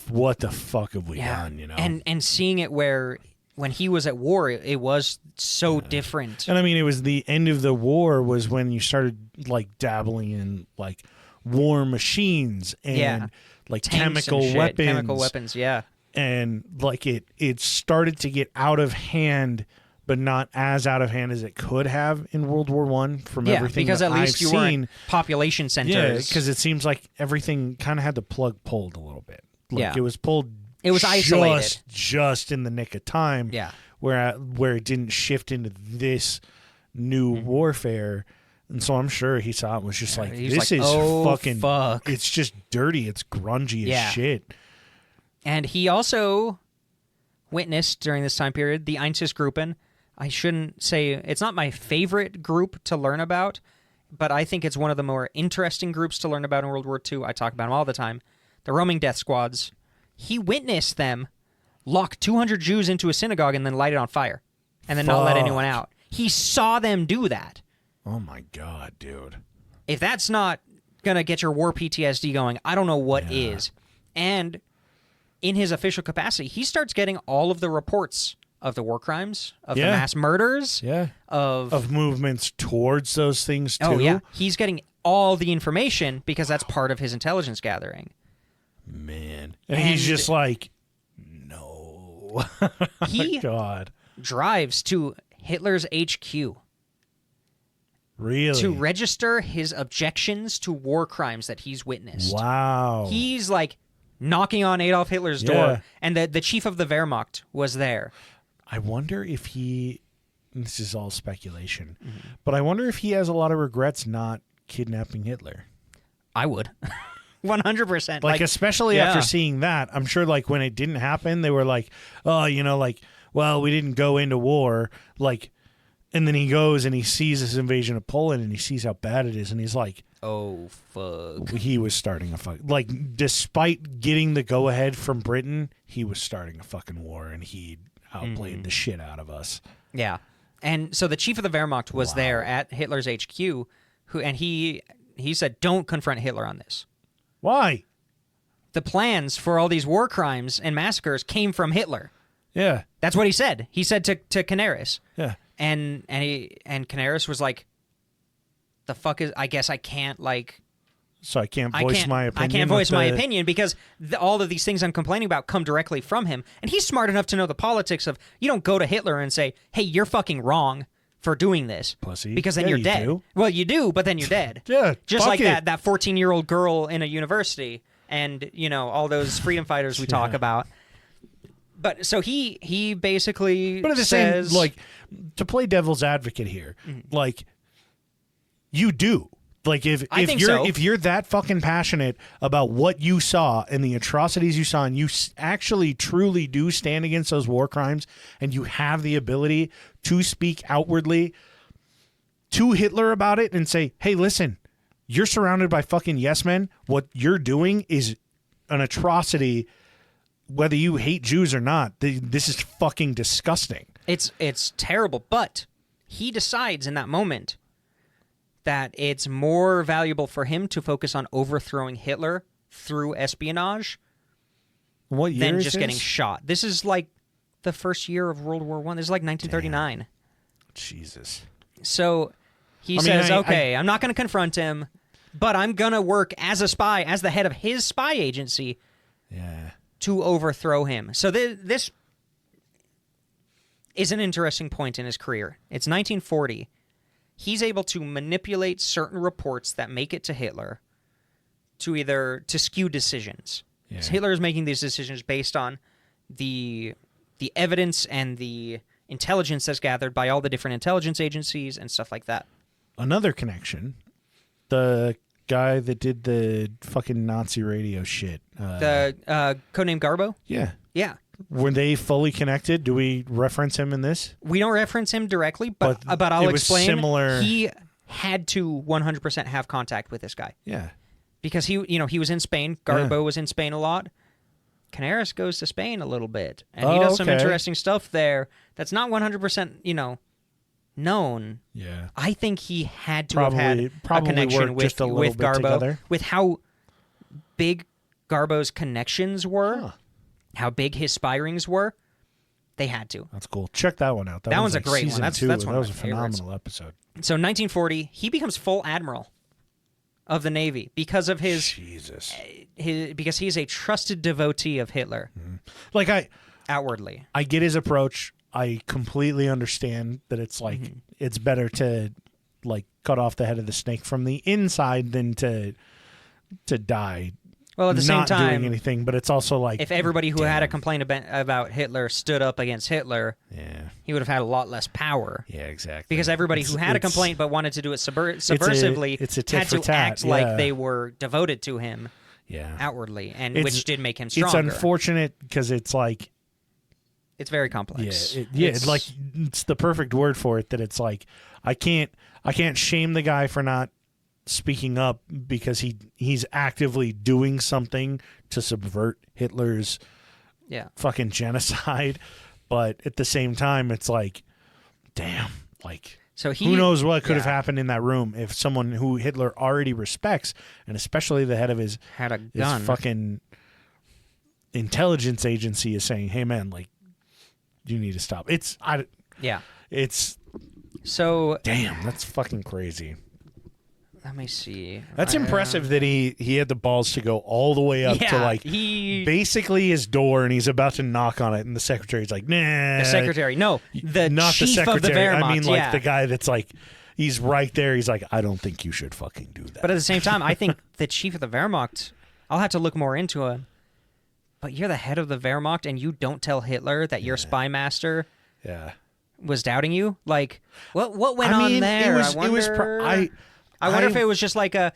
"What the fuck have we done?" And seeing it where when he was at war, it was so different. And I mean, it was the end of the war was when you started like dabbling in like war machines and like Tanks and chemical shit, weapons. Chemical weapons, yeah. And like it started to get out of hand, but not as out of hand as it could have in World War I. From everything because that at least I've you seen, weren't population centers. yeah, because it seems like everything kind of had the plug pulled a little bit. Like Yeah. it was pulled. It was isolated. just in the nick of time. Yeah. where it didn't shift into this new warfare. And so I'm sure he saw it and was just like, he's this like, is "Oh, fucking fuck." It's just dirty. It's grungy Yeah. as shit. And he also witnessed during this time period the Einsatzgruppen. I shouldn't say it's not my favorite group to learn about, but I think it's one of the more interesting groups to learn about in World War II. I talk about them all the time. The roaming death squads. He witnessed them lock 200 Jews into a synagogue and then light it on fire and then not let Fuck. anyone out. He saw them do that. Oh my God, dude. If that's not going to get your war PTSD going, I don't know what is. And in his official capacity, he starts getting all of the reports of the war crimes, of the mass murders, Yeah. of movements towards those things too. oh yeah, he's getting all the information because that's part of his intelligence gathering. Man. And he's And- just like, no. He God. drives to Hitler's HQ Really? to register his objections to war crimes that he's witnessed. Wow. He's like knocking on Adolf Hitler's Yeah. door, and the chief of the Wehrmacht was there. I wonder if he, this is all speculation, Mm-hmm. but I wonder if he has a lot of regrets not kidnapping Hitler. I would. 100%. Like especially yeah. after seeing that, I'm sure like when it didn't happen, they were like, oh, like, well, we didn't go into war. Like, and then he goes and he sees this invasion of Poland and he sees how bad it is. And he's like, oh, fuck. he was starting a fuck. Like, despite getting the go ahead from Britain, he was starting a fucking war and he outplayed the shit out of us. Yeah. And so the chief of the Wehrmacht was there at Hitler's HQ, and he said, don't confront Hitler on this. Why? The plans for all these war crimes and massacres came from Hitler. Yeah. That's what he said. He said to Canaris. Yeah. And Canaris was like, the fuck is, I guess I can't like, So I can't voice my opinion. I can't voice with my the- opinion because all of these things I'm complaining about come directly from him. And he's smart enough to know the politics of, you don't go to Hitler and say, hey, you're fucking wrong for doing this. Pussy. Because then Yeah, you're you dead. do. Well, you do, but then you're dead. Yeah, Just fuck like it. that 14-year-old girl in a university and, all those freedom fighters we talk about. But so he basically But at the says, same, like, to play devil's advocate here, Mm-hmm. like, you do. Like, I think so. if you're that fucking passionate about what you saw and the atrocities you saw, and you actually truly do stand against those war crimes, and you have the ability to speak outwardly to Hitler about it and say, hey, listen, you're surrounded by fucking yes men. What you're doing is an atrocity, whether you hate Jews or not. This is fucking disgusting. It's terrible, but he decides in that moment that it's more valuable for him to focus on overthrowing Hitler through espionage What year than is just this? getting shot. This is like the first year of World War I. This is like 1939. Damn. Jesus. So he says, okay, I'm not going to confront him, but I'm going to work as a spy, as the head of his spy agency Yeah. to overthrow him. So this is an interesting point in his career. It's 1940. He's able to manipulate certain reports that make it to Hitler to skew decisions. Yeah. So Hitler is making these decisions based on the evidence and the intelligence that's gathered by all the different intelligence agencies and stuff like that. Another connection. The guy that did the fucking Nazi radio shit. The codename Garbo? Yeah. Yeah. Were they fully connected? Do we reference him in this? We don't reference him directly, but I'll it was explain. similar. He had to 100% have contact with this guy Yeah. because he was in Spain. Garbo was in Spain a lot. Canaris goes to Spain a little bit, and he does some okay. interesting stuff there that's not 100%, known. Yeah. I think he had to Probably- have had a probably connection worked with just a little bit Garbo, together. with how big Garbo's connections were, Huh. how big his spy rings were. They had to. That's cool. Check that one out. That one's a like great one. season That's 2. one That of was a my favorites. phenomenal episode. So 1940, he becomes full admiral of the Navy because of Jesus. because he's a trusted devotee of Hitler Like outwardly. I get his approach. I completely understand that it's like it's better to like cut off the head of the snake from the inside than to die Well, at the same not doing time, anything. But it's also like if everybody who had a damn. complaint about Hitler stood up against Hitler, yeah, he would have had a lot less power. yeah, exactly. Because everybody who had a It's- complaint but wanted to do it subversively it's a tit had for to tat, act yeah. like they were devoted to him yeah, outwardly, and It's- which did make him stronger. it's unfortunate because it's like It's very complex. it's like it's the perfect word for it. That it's like I can't shame the guy for not speaking up because he's actively doing something to subvert Hitler's yeah. fucking genocide, but at the same time it's like damn, like So who knows what could have yeah. happened in that room if someone who Hitler already respects, and especially the head of his had a gun. fucking intelligence agency is saying, hey man, like you need to stop. It's So damn, that's fucking crazy. let me see. That's impressive that he had the balls to go all the way up to Yeah, like basically his door, and he's about to knock on it, and the secretary's like, nah. The secretary. No, the not chief the secretary. of the Wehrmacht. I mean, like yeah. the guy that's like, he's right there. He's like, I don't think you should fucking do that. But at the same time, I think the chief of the Wehrmacht, I'll have to look more into it. But you're the head of the Wehrmacht, and you don't tell Hitler that your spymaster yeah. was doubting you? Like, what went I on mean, there? I wonder if it was just like I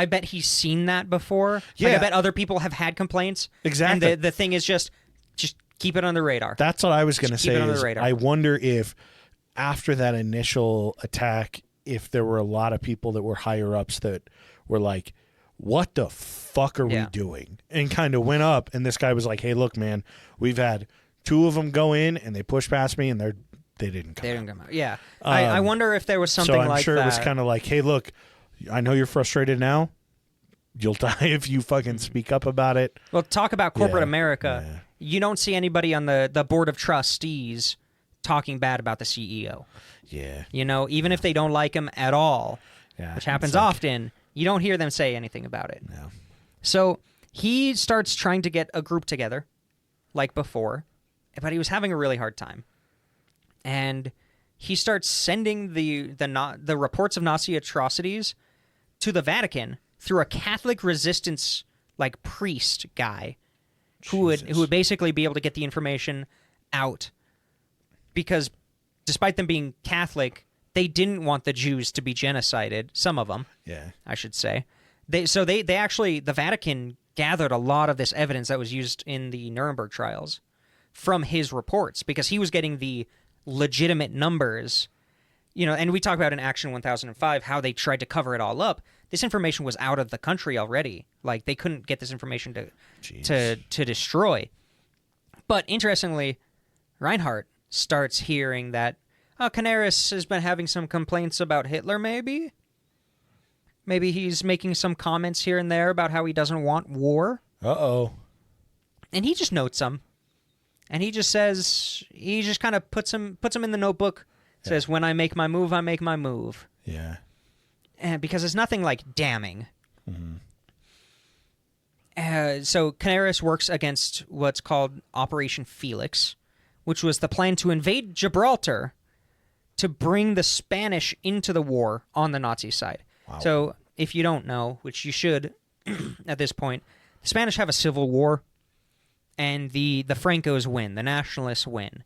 bet he's seen that before. Like, Yeah. I bet other people have had complaints. Exactly. And the thing is just keep it on the radar. That's what I was going to Just keep say. it on the Is radar. I wonder if after that initial attack, if there were a lot of people that were higher ups that were like, what the fuck are we Yeah. doing? And kind of went up. And this guy was like, hey, look, man, we've had 2 of them go in and they pushed past me and they didn't come They out. didn't come out. Yeah. I wonder if there was something So I'm like sure that. it was kind of like, hey, look, I know you're frustrated now. You'll die if you fucking speak up about it. Well, talk about corporate Yeah, America. yeah. You don't see anybody on the board of trustees talking bad about the CEO. Yeah. Even if they don't like him at all, Yeah. which happens It's like- often, you don't hear them say anything about it. No. So he starts trying to get a group together, like before, but he was having a really hard time. And he starts sending the reports of Nazi atrocities to the Vatican through a Catholic resistance like priest guy who would basically be able to get the information out, because despite them being Catholic, they didn't want the Jews to be genocided. Some of them, Yeah. I should say. They actually, the Vatican gathered a lot of this evidence that was used in the Nuremberg trials from his reports, because he was getting the legitimate numbers. And we talk about in Action 1005 how they tried to cover it all up. This information was out of the country already. Like, they couldn't get this information to destroy. But interestingly, Reinhardt starts hearing that Canaris has been having some complaints about Hitler, maybe? Maybe he's making some comments here and there about how he doesn't want war. Uh-oh. And he just notes them. And he just says, he just kind of puts him in the notebook, says, when I make my move, I make my move. Yeah. And because it's nothing like damning. So Canaris works against what's called Operation Felix, which was the plan to invade Gibraltar to bring the Spanish into the war on the Nazi side. Wow. So if you don't know, which you should at this point, the Spanish have a civil war, and the Francos win, the nationalists win.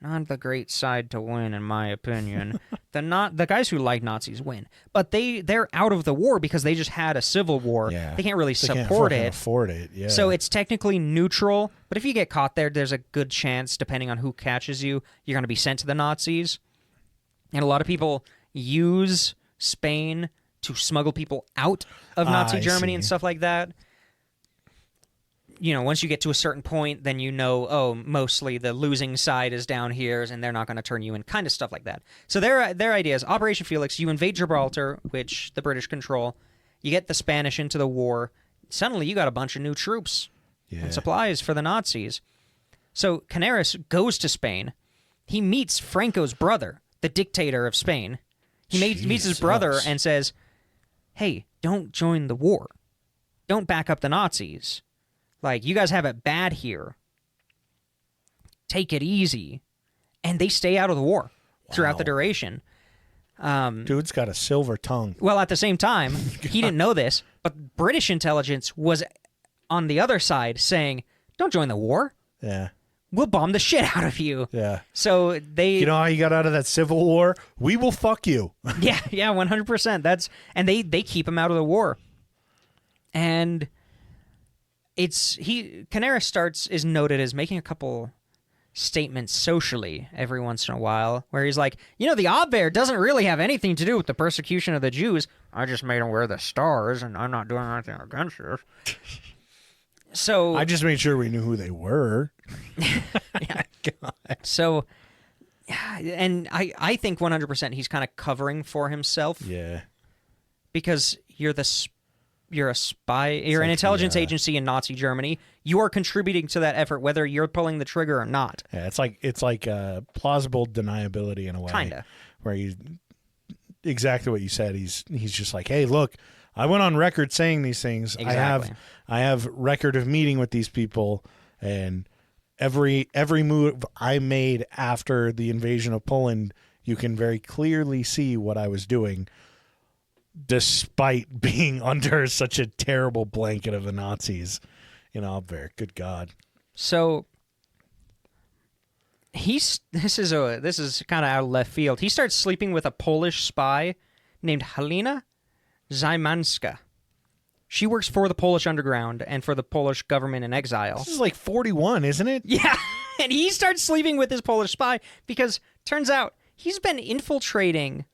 Not the great side to win, in my opinion. The guys who like Nazis win, but they're out of the war because they just had a civil war. Yeah. They can't really They can't support fucking it. afford it. Yeah. So it's technically neutral, but if you get caught there, there's a good chance, depending on who catches you, you're going to be sent to the Nazis. And a lot of people use Spain to smuggle people out of Nazi I Germany see. and stuff like that. You know, once you get to a certain point, then you know, oh, mostly the losing side is down here, and they're not going to turn you in, kind of stuff like that. So their idea is Operation Felix, you invade Gibraltar, which the British control, you get the Spanish into the war, suddenly you got a bunch of new troops and supplies for the Nazis. So Canaris goes to Spain. He meets Franco's brother, the dictator of Spain. He meets his brother and says, hey, don't join the war. Don't back up the Nazis. Like, you guys have it bad here. Take it easy. And they stay out of the war throughout the duration. Dude's got a silver tongue. Well, at the same time, he didn't know this, but British intelligence was on the other side saying, don't join the war. Yeah. We'll bomb the shit out of you. Yeah. So they... You know how you got out of that civil war? We will fuck you. yeah, 100%. And they keep him out of the war. And... Canaris is noted as making a couple statements socially every once in a while, where he's like, the Abwehr doesn't really have anything to do with the persecution of the Jews. I just made them wear the stars, and I'm not doing anything against it. So I just made sure we knew who they were. yeah. God. So, and I think 100% he's kind of covering for himself. Yeah. Because you're a spy, you're an intelligence agency in Nazi Germany. You are contributing to that effort, whether you're pulling the trigger or not. Yeah, it's like plausible deniability in a way. Kinda. Where exactly what you said. He's just like, hey, look, I went on record saying these things. Exactly. I have record of meeting with these people, and every move I made after the invasion of Poland, you can very clearly see what I was doing, despite being under such a terrible blanket of the Nazis. Abwehr, good God. So this is kind of out of left field. He starts sleeping with a Polish spy named Halina Szymanska. She works for the Polish underground and for the Polish government in exile. This is like 41, isn't it? Yeah, and he starts sleeping with this Polish spy because turns out he's been infiltrating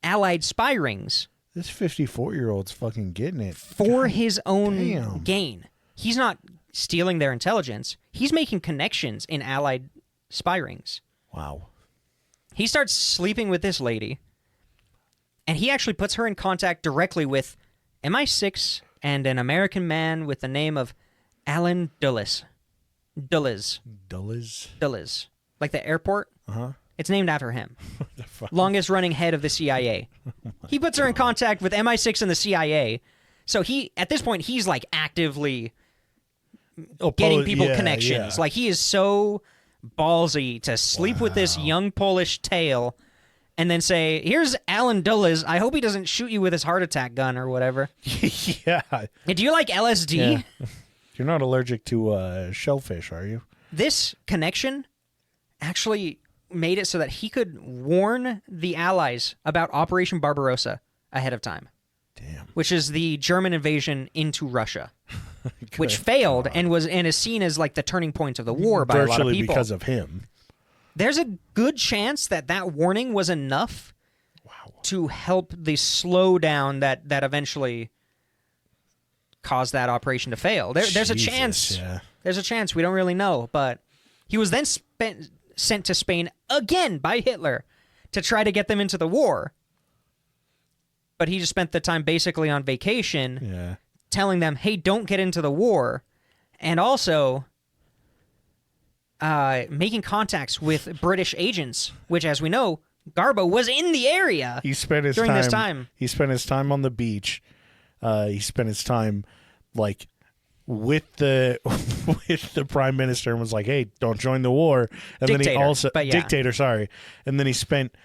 Allied spy rings. This 54-year-old's fucking getting it. For his own damn. gain. He's not stealing their intelligence. He's making connections in Allied spy rings. Wow. He starts sleeping with this lady, and he actually puts her in contact directly with MI6 and an American man with the name of Alan Dulles. Dulles. Like the airport? Uh-huh. It's named after him. Longest running head of the CIA. He puts her in contact with MI6 and the CIA. So at this point, he's like actively getting people connections. Yeah. Like, he is so ballsy to sleep with this young Polish tail and then say, here's Alan Dulles. I hope he doesn't shoot you with his heart attack gun or whatever. Yeah. And do you like LSD? Yeah. You're not allergic to shellfish, are you? This connection actually made it so that he could warn the Allies about Operation Barbarossa ahead of time. Damn. Which is the German invasion into Russia, which failed and is seen as like the turning point of the war by a lot of Virtually people. because of him. There's a good chance that warning was enough to help the slowdown that eventually caused that operation to fail. There's a chance. Yeah. There's a chance. We don't really know, but He was then sent to Spain again by Hitler to try to get them into the war. But he just spent the time basically on vacation, telling them, hey, don't get into the war. And also making contacts with British agents, which, as we know, Garbo was in the area. He spent his during this time. He spent his time on the beach. He spent his time like with the prime minister and was like, "Hey, don't join the war." And Dictator, then he also but yeah. dictator, sorry. And then he spent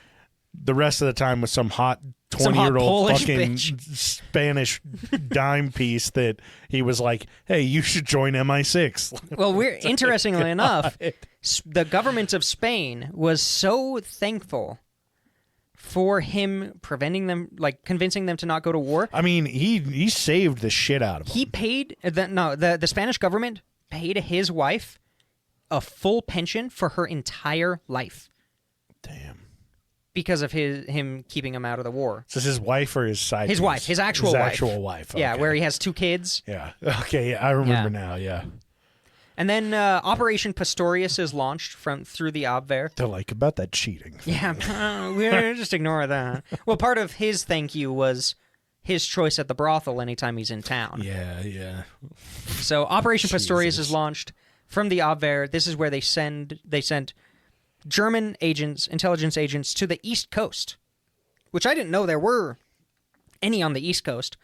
the rest of the time with some hot Some hot 20-year-old Polish fucking bitch. Spanish dime piece that he was like, "Hey, you should join MI6." Well, interestingly enough, the government of Spain was so thankful for him preventing them, like convincing them to not go to war. I mean, he saved the shit out of him. He paid the Spanish government paid his wife a full pension for her entire life. Damn. Because of him keeping him out of the war. So is his wife or his side His piece? wife, his actual wife. actual wife. Yeah, okay. where he has 2 kids. Yeah. Okay, yeah, I remember now, yeah. And then Operation Pistorius is launched through the Abwehr. They're like, about that cheating. Yeah, we're just ignore that. Well, part of his thank you was his choice at the brothel anytime he's in town. Yeah. So Operation Pistorius Jesus. is launched from the Abwehr. This is where they sent German agents, intelligence agents, to the East Coast, which I didn't know there were any on the East Coast,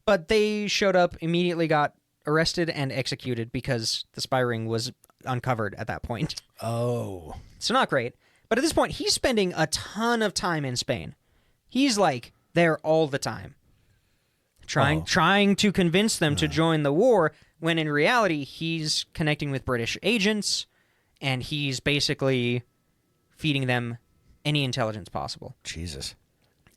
but they showed up, immediately got arrested and executed because the spy ring was uncovered at that point. Oh. So not great. But at this point, he's spending a ton of time in Spain. He's like there all the time, trying to convince them to join the war, when in reality, he's connecting with British agents, and he's basically feeding them any intelligence possible. Jesus.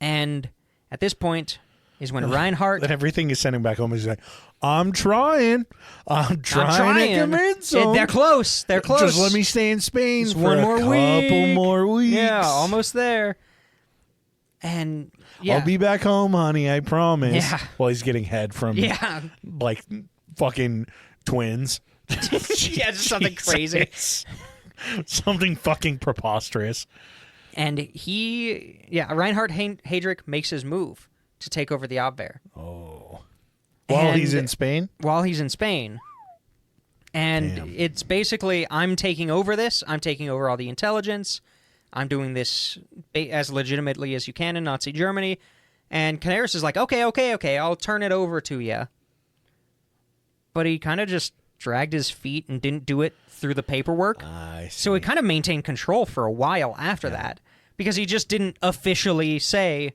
And at this point is when Reinhardt... And everything is sending back home. He's like, I'm trying to convince them. They're close. They're close. Just let me stay in Spain Just for one a more couple week. more weeks. Yeah, almost there. And yeah. I'll be back home, honey, I promise. Yeah. While he's getting head from like fucking twins. Yeah, just something crazy. Something fucking preposterous. And Reinhard Heydrich makes his move to take over the Abwehr. Oh. While he's in Spain? While he's in Spain. And it's basically, I'm taking over this. I'm taking over all the intelligence. I'm doing this as legitimately as you can in Nazi Germany. And Canaris is like, okay, I'll turn it over to you. But he kind of just dragged his feet and didn't do it through the paperwork. I see. So he kind of maintained control for a while after that, because he just didn't officially say,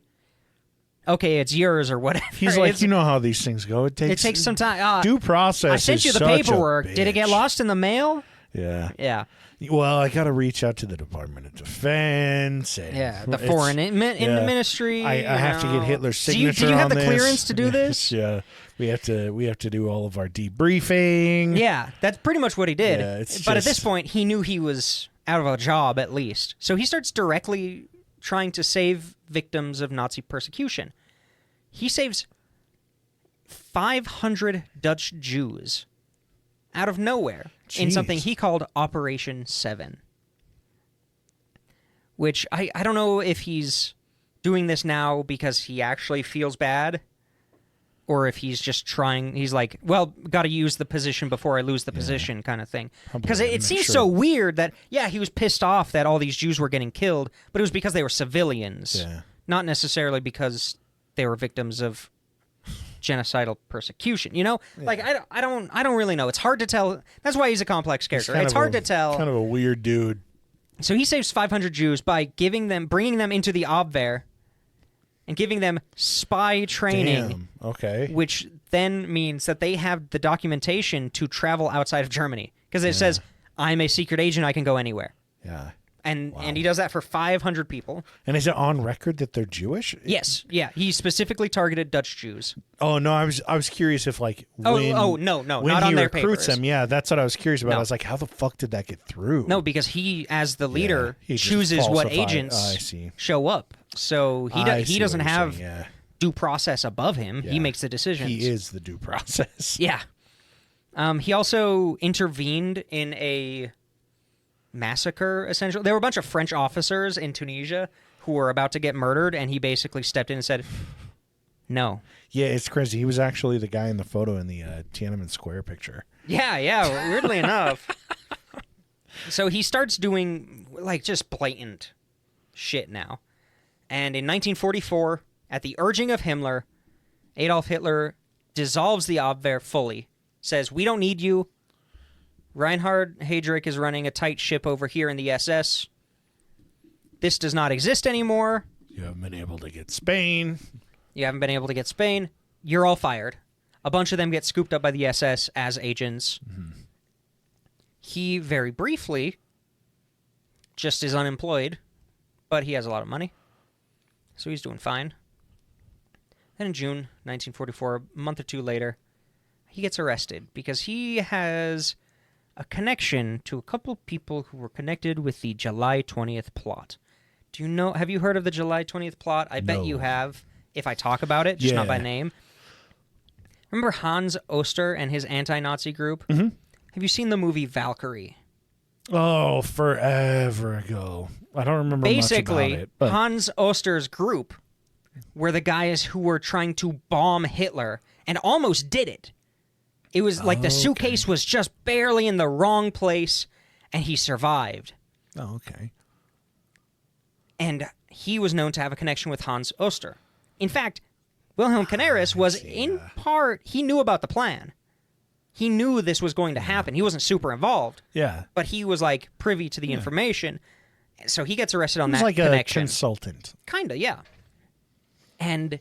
okay, it's yours or whatever. He's like, you know how these things go. It takes some time. Due process. I sent you the paperwork. Did it get lost in the mail? Yeah. Yeah. Well, I got to reach out to the Department of Defense. And the Foreign Ministry. I have to get Hitler's signature. Did you have on the this. clearance to do this? Yeah. We have to do all of our debriefing. Yeah, that's pretty much what he did. Yeah, but at this point, he knew he was out of a job, at least. So he starts directly trying to save victims of Nazi persecution. He saves 500 Dutch Jews out of nowhere in something he called Operation 7. Which, I don't know if he's doing this now because he actually feels bad, or if he's just trying, he's like, well, got to use the position before I lose the position kind of thing. Because it seems so weird that, he was pissed off that all these Jews were getting killed, but it was because they were civilians, not necessarily because they were victims of genocidal persecution. You know, like I don't really know. It's hard to tell. That's why he's a complex character. It's hard to tell. Kind of a weird dude. So he saves 500 Jews by bringing them into the Abwehr and giving them spy training. Damn. Okay. Which then means that they have the documentation to travel outside of Germany, because it says, I'm a secret agent, I can go anywhere. Yeah. And he does that for 500 people. And is it on record that they're Jewish? Yes. Yeah. He specifically targeted Dutch Jews. Oh no, I was curious if like when, no, when not he on their recruits papers. them. Yeah, that's what I was curious about. No. I was like, how the fuck did that get through? No, because he, as the leader, he just chooses what falsified- agents I see. show up. So he doesn't have due process above him. He makes the decisions. He is the due process. Yeah. He also intervened in a massacre, essentially. There were a bunch of French officers in Tunisia who were about to get murdered, and he basically stepped in and said, no. Yeah, it's crazy. He was actually the guy in the photo in the Tiananmen Square picture. Yeah, weirdly enough. So he starts doing, like, just blatant shit now. And in 1944, at the urging of Himmler, Adolf Hitler dissolves the Abwehr fully, says, we don't need you. Reinhard Heydrich is running a tight ship over here in the SS. This does not exist anymore. You haven't been able to get Spain. You're all fired. A bunch of them get scooped up by the SS as agents. Mm-hmm. He very briefly just is unemployed, but he has a lot of money. So he's doing fine. Then in June 1944, a month or two later, he gets arrested because he has a connection to a couple of people who were connected with the July 20th plot. Have you heard of the July 20th plot? I bet you have, if I talk about it, just not by name. Remember Hans Oster and his anti-Nazi group? Mm-hmm. Have you seen the movie Valkyrie? Oh, forever ago. I don't remember much about it. But Hans Oster's group were the guys who were trying to bomb Hitler and almost did it. It was like the suitcase was just barely in the wrong place, and he survived. Oh, okay. And he was known to have a connection with Hans Oster. In fact, Wilhelm Canaris was in part, he knew about the plan. He knew this was going to happen. He wasn't super involved. Yeah. But he was like privy to the information. So he gets arrested on that like connection. A consultant. Kind of, yeah. And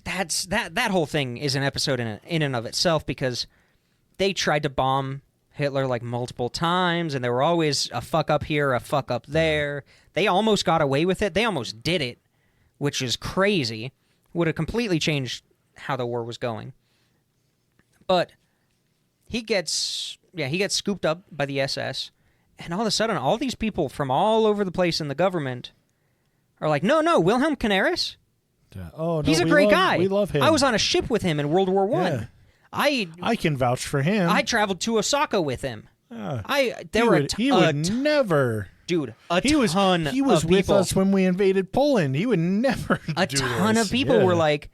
that whole thing is an episode in and of itself because they tried to bomb Hitler like multiple times, and there were always a fuck up here, a fuck up there. They almost got away with it. They almost did it, which is crazy. Would have completely changed how the war was going. But he gets scooped up by the SS, and all of a sudden, all these people from all over the place in the government are like, no, Wilhelm Canaris? Oh, no, he's a great guy. We love him. I was on a ship with him in World War I. Yeah. I can vouch for him. I traveled to Osaka with him. He would never. Dude, He was with us when we invaded Poland. He would never A ton of people were like,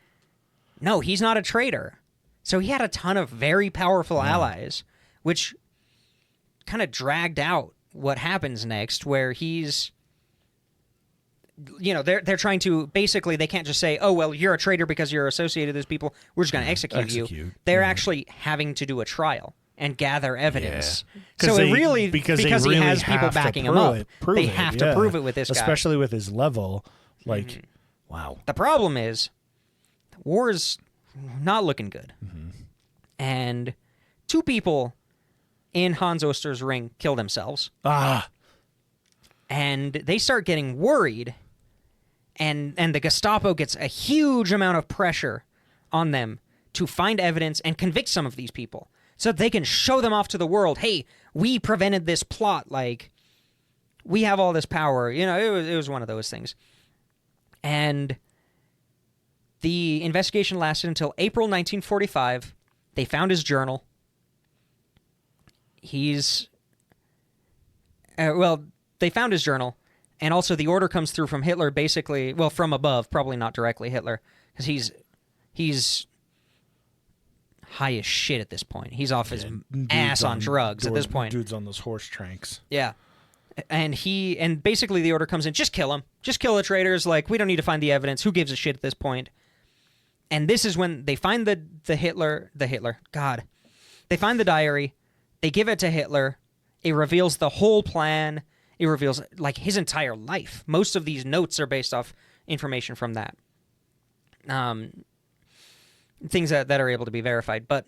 no, he's not a traitor. So he had a ton of very powerful allies, which kind of dragged out what happens next, where he's, they're trying to, basically, they can't just say, oh, well, you're a traitor because you're associated with these people. We're just going to execute you. They're actually having to do a trial and gather evidence. Yeah. So because he has people backing him up. They have to prove it with this guy. Especially with his level. Like, wow. The problem is, the war's not looking good. Mm-hmm. And 2 people in Hans Oster's ring kill themselves. And they start getting worried, and the Gestapo gets a huge amount of pressure on them to find evidence and convict some of these people so that they can show them off to the world. Hey, we prevented this plot. Like, we have all this power. It was one of those things. And the investigation lasted until April 1945. They found his journal. They found his journal, and also the order comes through from Hitler, basically, well, from above, probably not directly Hitler, because he's high as shit at this point. He's off his ass on drugs at this point. Dude's on those horse tranks. Yeah. And basically the order comes in, just kill him. Just kill the traitors. Like, we don't need to find the evidence. Who gives a shit at this point? And this is when they find the Hitler. God. They find the diary. They give it to Hitler. It reveals the whole plan. It reveals, like, his entire life. Most of these notes are based off information from that. Things that are able to be verified. But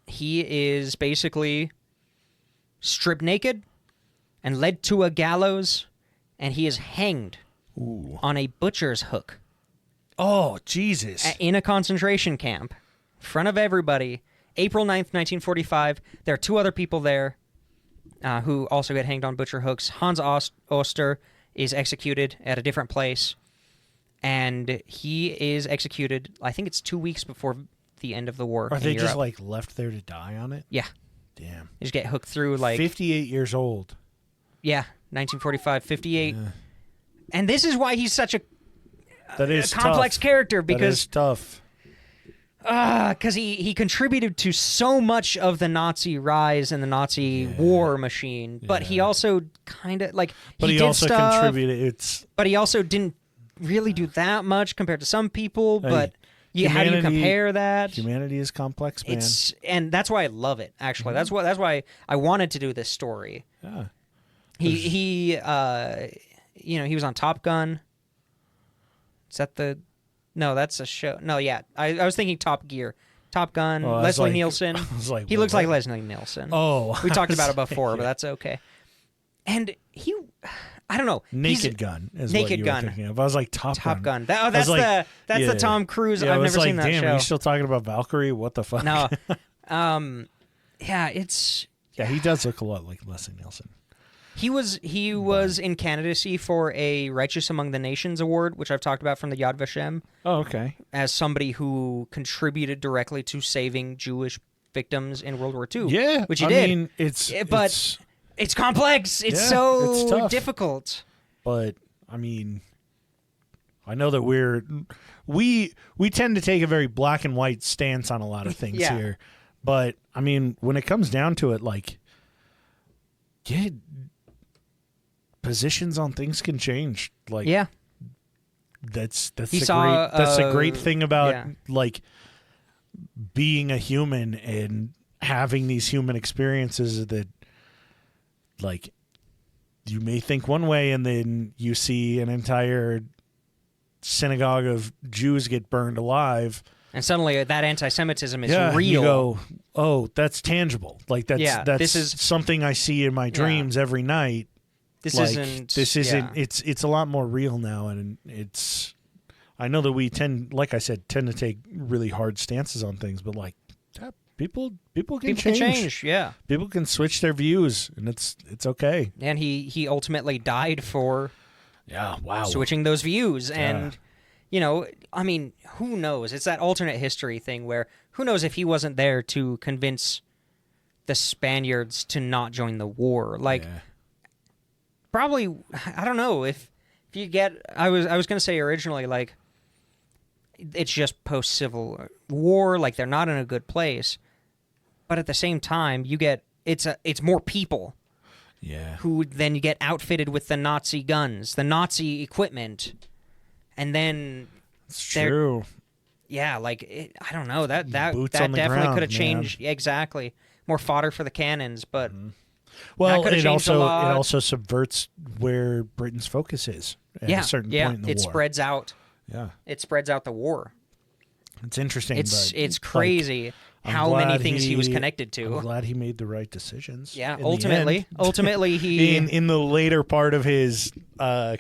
he is basically stripped naked and led to a gallows, and he is hanged on a butcher's hook. Oh, Jesus. In a concentration camp, in front of everybody. April 9th, 1945. There are 2 other people there who also get hanged on butcher hooks. Hans Oster is executed at a different place, and he is executed, I think it's 2 weeks before the end of the war. Are they Europe. just, like, left there to die on it? Yeah. Damn. You just get hooked through, like... 58 years old. Yeah, 1945, 58. Yeah. And this is why he's such a complex character, because... That is tough. Because he contributed to so much of the Nazi rise and the Nazi war machine, but he also kind of, like... But he did also stuff, contributed... But he also didn't really do that much compared to some people, but... how do you compare that? Humanity is complex, man. And that's why I love it. Actually, that's why I wanted to do this story. Yeah. He was on Top Gun. Is that the? No, that's a show. No, yeah, I was thinking Top Gear. Top Gun. Leslie Nielsen. He looks like Leslie Nielsen. Oh, we talked about it before, but that's okay. And he. I don't know. Naked Gun is what you were thinking of. I was like Top Gun. That's the Tom Cruise. Yeah, I've never seen that damn, show. Are you still talking about Valkyrie? What the fuck? No. It's... Yeah, he does look a lot like Leslie Nielsen. He was in candidacy for a Righteous Among the Nations award, which I've talked about from the Yad Vashem. Oh, okay. As somebody who contributed directly to saving Jewish victims in World War II. Yeah, which he did. I mean, it's complex. It's so difficult. But I mean, I know that we tend to take a very black and white stance on a lot of things here. But I mean, when it comes down to it, like, positions on things can change. Like, that's a great thing about like being a human and having these human experiences that, like, you may think one way and then you see an entire synagogue of Jews get burned alive. And suddenly that anti-Semitism is real. You go, oh, that's tangible. Like, that's something I see in my dreams every night. This isn't. It's a lot more real now, and it's. I know that we tend to take really hard stances on things, but like, people can change. Yeah, people can switch their views, and it's okay. And he ultimately died for. Yeah. Wow. Switching those views, and I mean, who knows? It's that alternate history thing where who knows if he wasn't there to convince the Spaniards to not join the war, like. Yeah. Probably, I don't know if you get. I was going to say originally, like, it's just post-Civil War, like they're not in a good place, but at the same time, you get it's more people, who then you get outfitted with the Nazi guns, the Nazi equipment, and then it's true. Yeah, like I don't know that definitely could have changed exactly more fodder for the cannons, but. Mm-hmm. Well, it also subverts where Britain's focus is at a certain point in the war. It spreads out. Yeah. It spreads out the war. It's interesting. It's crazy how many things he was connected to. I'm glad he made the right decisions. Yeah, ultimately he in the later part of his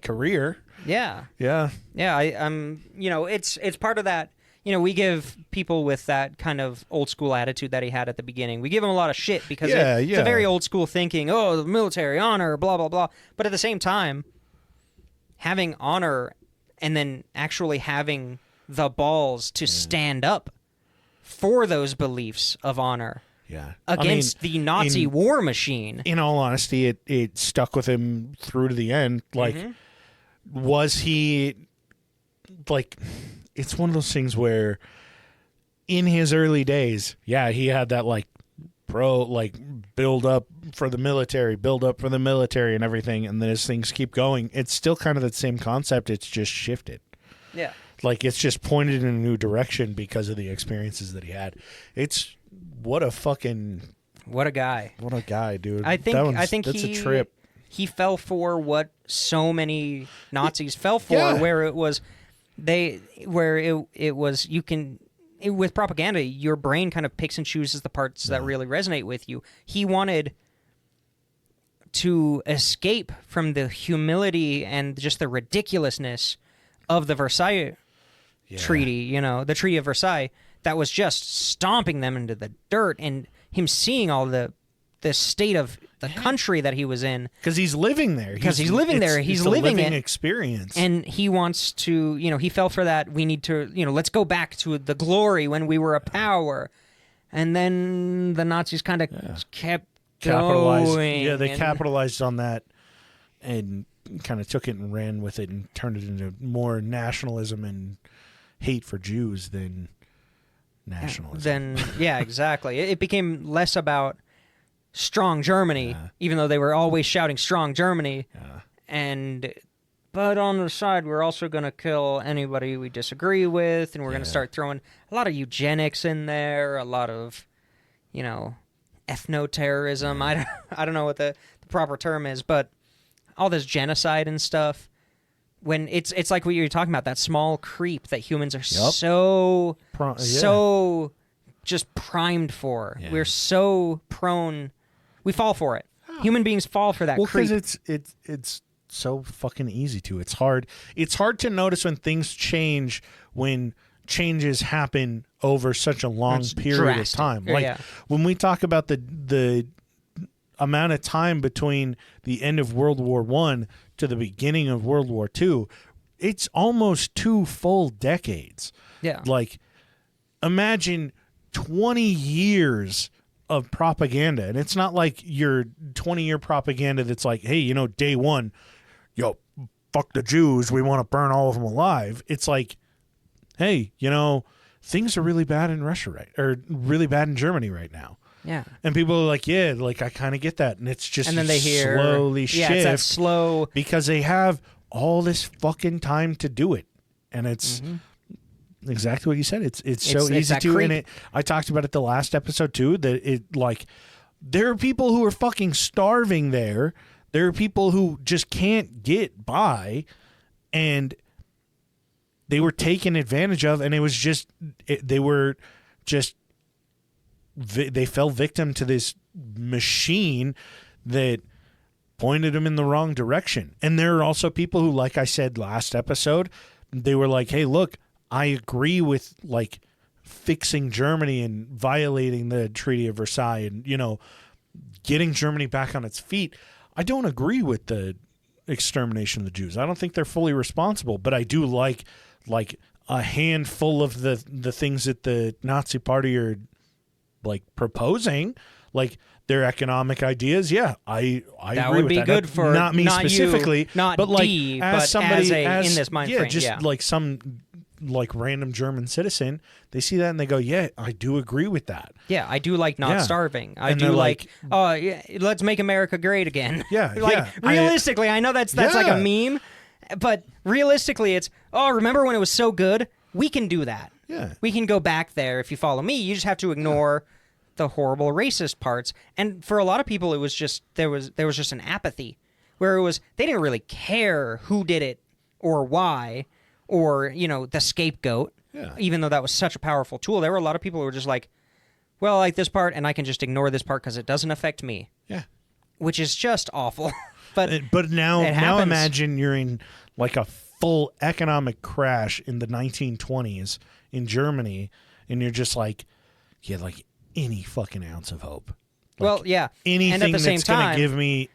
career. Yeah. Yeah. Yeah, I'm it's part of that. We give people with that kind of old school attitude that he had at the beginning, we give him a lot of shit because it's a very old school thinking, oh, the military honor, blah, blah, blah. But at the same time, having honor and then actually having the balls to stand up for those beliefs of honor against the Nazi war machine. In all honesty, it stuck with him through to the end. Like, was he, like... It's one of those things where in his early days, he had that build up for the military and everything. And then as things keep going, it's still kind of the same concept. It's just shifted. Yeah. Like, it's just pointed in a new direction because of the experiences that he had. It's what a guy. What a guy, dude. I think that's a trip. He fell for what so many Nazis fell for, where it was... with propaganda, your brain kind of picks and chooses the parts that really resonate with you. He wanted to escape from the humility and just the ridiculousness of the Versailles Treaty, the Treaty of Versailles, that was just stomping them into the dirt, and him seeing all the state of the country that he was in. Because he's living there. He's living living experience. And he wants to, he fell for that. We need to, let's go back to the glory when we were a power. And then the Nazis kind of kept Capitalized. going. Yeah, they and- capitalized on that and kind of took it and ran with it and turned it into more nationalism and hate for Jews than nationalism. Yeah, exactly. It became less about strong Germany, even though they were always shouting strong Germany. But on the side, we're also going to kill anybody we disagree with, and we're going to start throwing a lot of eugenics in there, a lot of, ethno-terrorism. I don't know what the proper term is, but all this genocide and stuff. When it's like what you're talking about, that small creep that humans are so just primed for. Yeah. We're so prone. We fall for it. Human beings fall for that creep. Well, because it's so fucking easy to. It's hard to notice when things change, when changes happen over such a long period of time. Like when we talk about the amount of time between the end of World War I to the beginning of World War II, it's almost 2 full decades. Yeah. Like, imagine 20 years of propaganda. And it's not like your 20-year propaganda that's like, hey, day one, fuck the Jews, we want to burn all of them alive. It's like, hey, things are really bad in Russia or really bad in Germany right now. Yeah. And people are like, yeah, like I kind of get that. And it's just and then they hear, slowly shift. it's that slow. Because they have all this fucking time to do it. And it's exactly what you said. It's so easy to. Creep. And I talked about it the last episode too, that there are people who are fucking starving there. There are people who just can't get by, and they were taken advantage of, and it was just they fell victim to this machine that pointed them in the wrong direction. And there are also people who, like I said last episode, they were like, hey, look, I agree with like fixing Germany and violating the Treaty of Versailles and, getting Germany back on its feet. I don't agree with the extermination of the Jews. I don't think they're fully responsible, but I do like a handful of the things that the Nazi Party are like proposing, like their economic ideas. Yeah, I that agree would with be that. good for not me not specifically, you, not but like D, as but somebody in this mind frame. just like some like random German citizen, they see that and they go, yeah, I do agree with that. Yeah, I do like not starving. I And do they're like, let's make America great again. Yeah, like realistically, I know that's like a meme, but realistically, it's remember when it was so good? We can do that. Yeah, we can go back there if you follow me. You just have to ignore the horrible racist parts. And for a lot of people, it was just there was just an apathy where it was they didn't really care who did it or why. Or, the scapegoat, even though that was such a powerful tool. There were a lot of people who were just like, well, I like this part, and I can just ignore this part because it doesn't affect me. Yeah. Which is just awful. But now happens. imagine you're in like a full economic crash in the 1920s in Germany, and you're just like, like any fucking ounce of hope. Like, anything and at the same that's going time, to give me,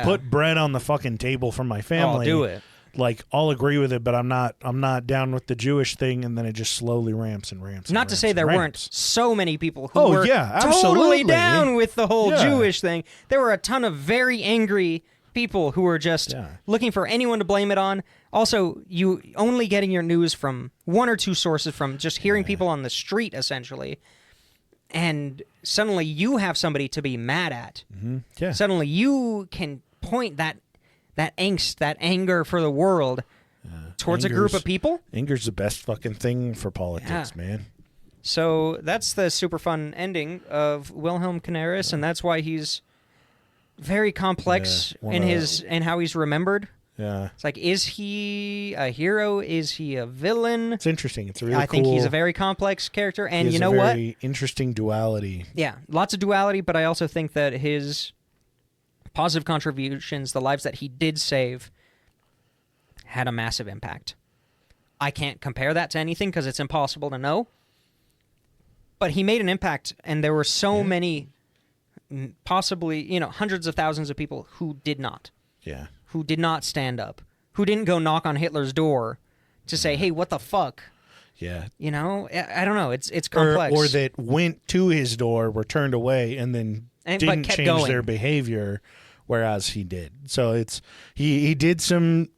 put bread on the fucking table for my family. I'll do it. Like, I'll agree with it, but I'm not down with the Jewish thing, and then it just slowly ramps and ramps. Not to say there weren't so many people who were absolutely totally down with the whole Jewish thing. There were a ton of very angry people who were just looking for anyone to blame it on. Also, you only getting your news from one or two sources, from just hearing people on the street, essentially. And suddenly you have somebody to be mad at. Mm-hmm. Yeah. Suddenly you can point that angst, that anger for the world towards a group of people. Anger's the best fucking thing for politics, man. So that's the super fun ending of Wilhelm Canaris, and that's why he's very complex in how he's remembered. Yeah. It's like, is he a hero? Is he a villain? It's interesting. It's really I think he's a very complex character, and you know what? Very interesting duality. Yeah, lots of duality, but I also think that his positive contributions, the lives that he did save, had a massive impact. I can't compare that to anything because it's impossible to know. But he made an impact, and there were so many, possibly, hundreds of thousands of people who did not. Yeah. Who did not stand up. Who didn't go knock on Hitler's door to say, hey, what the fuck? Yeah. You know, I don't know. It's complex. Or that went to his door, were turned away, and then but didn't kept change going. their behavior, whereas he did. So it's he did some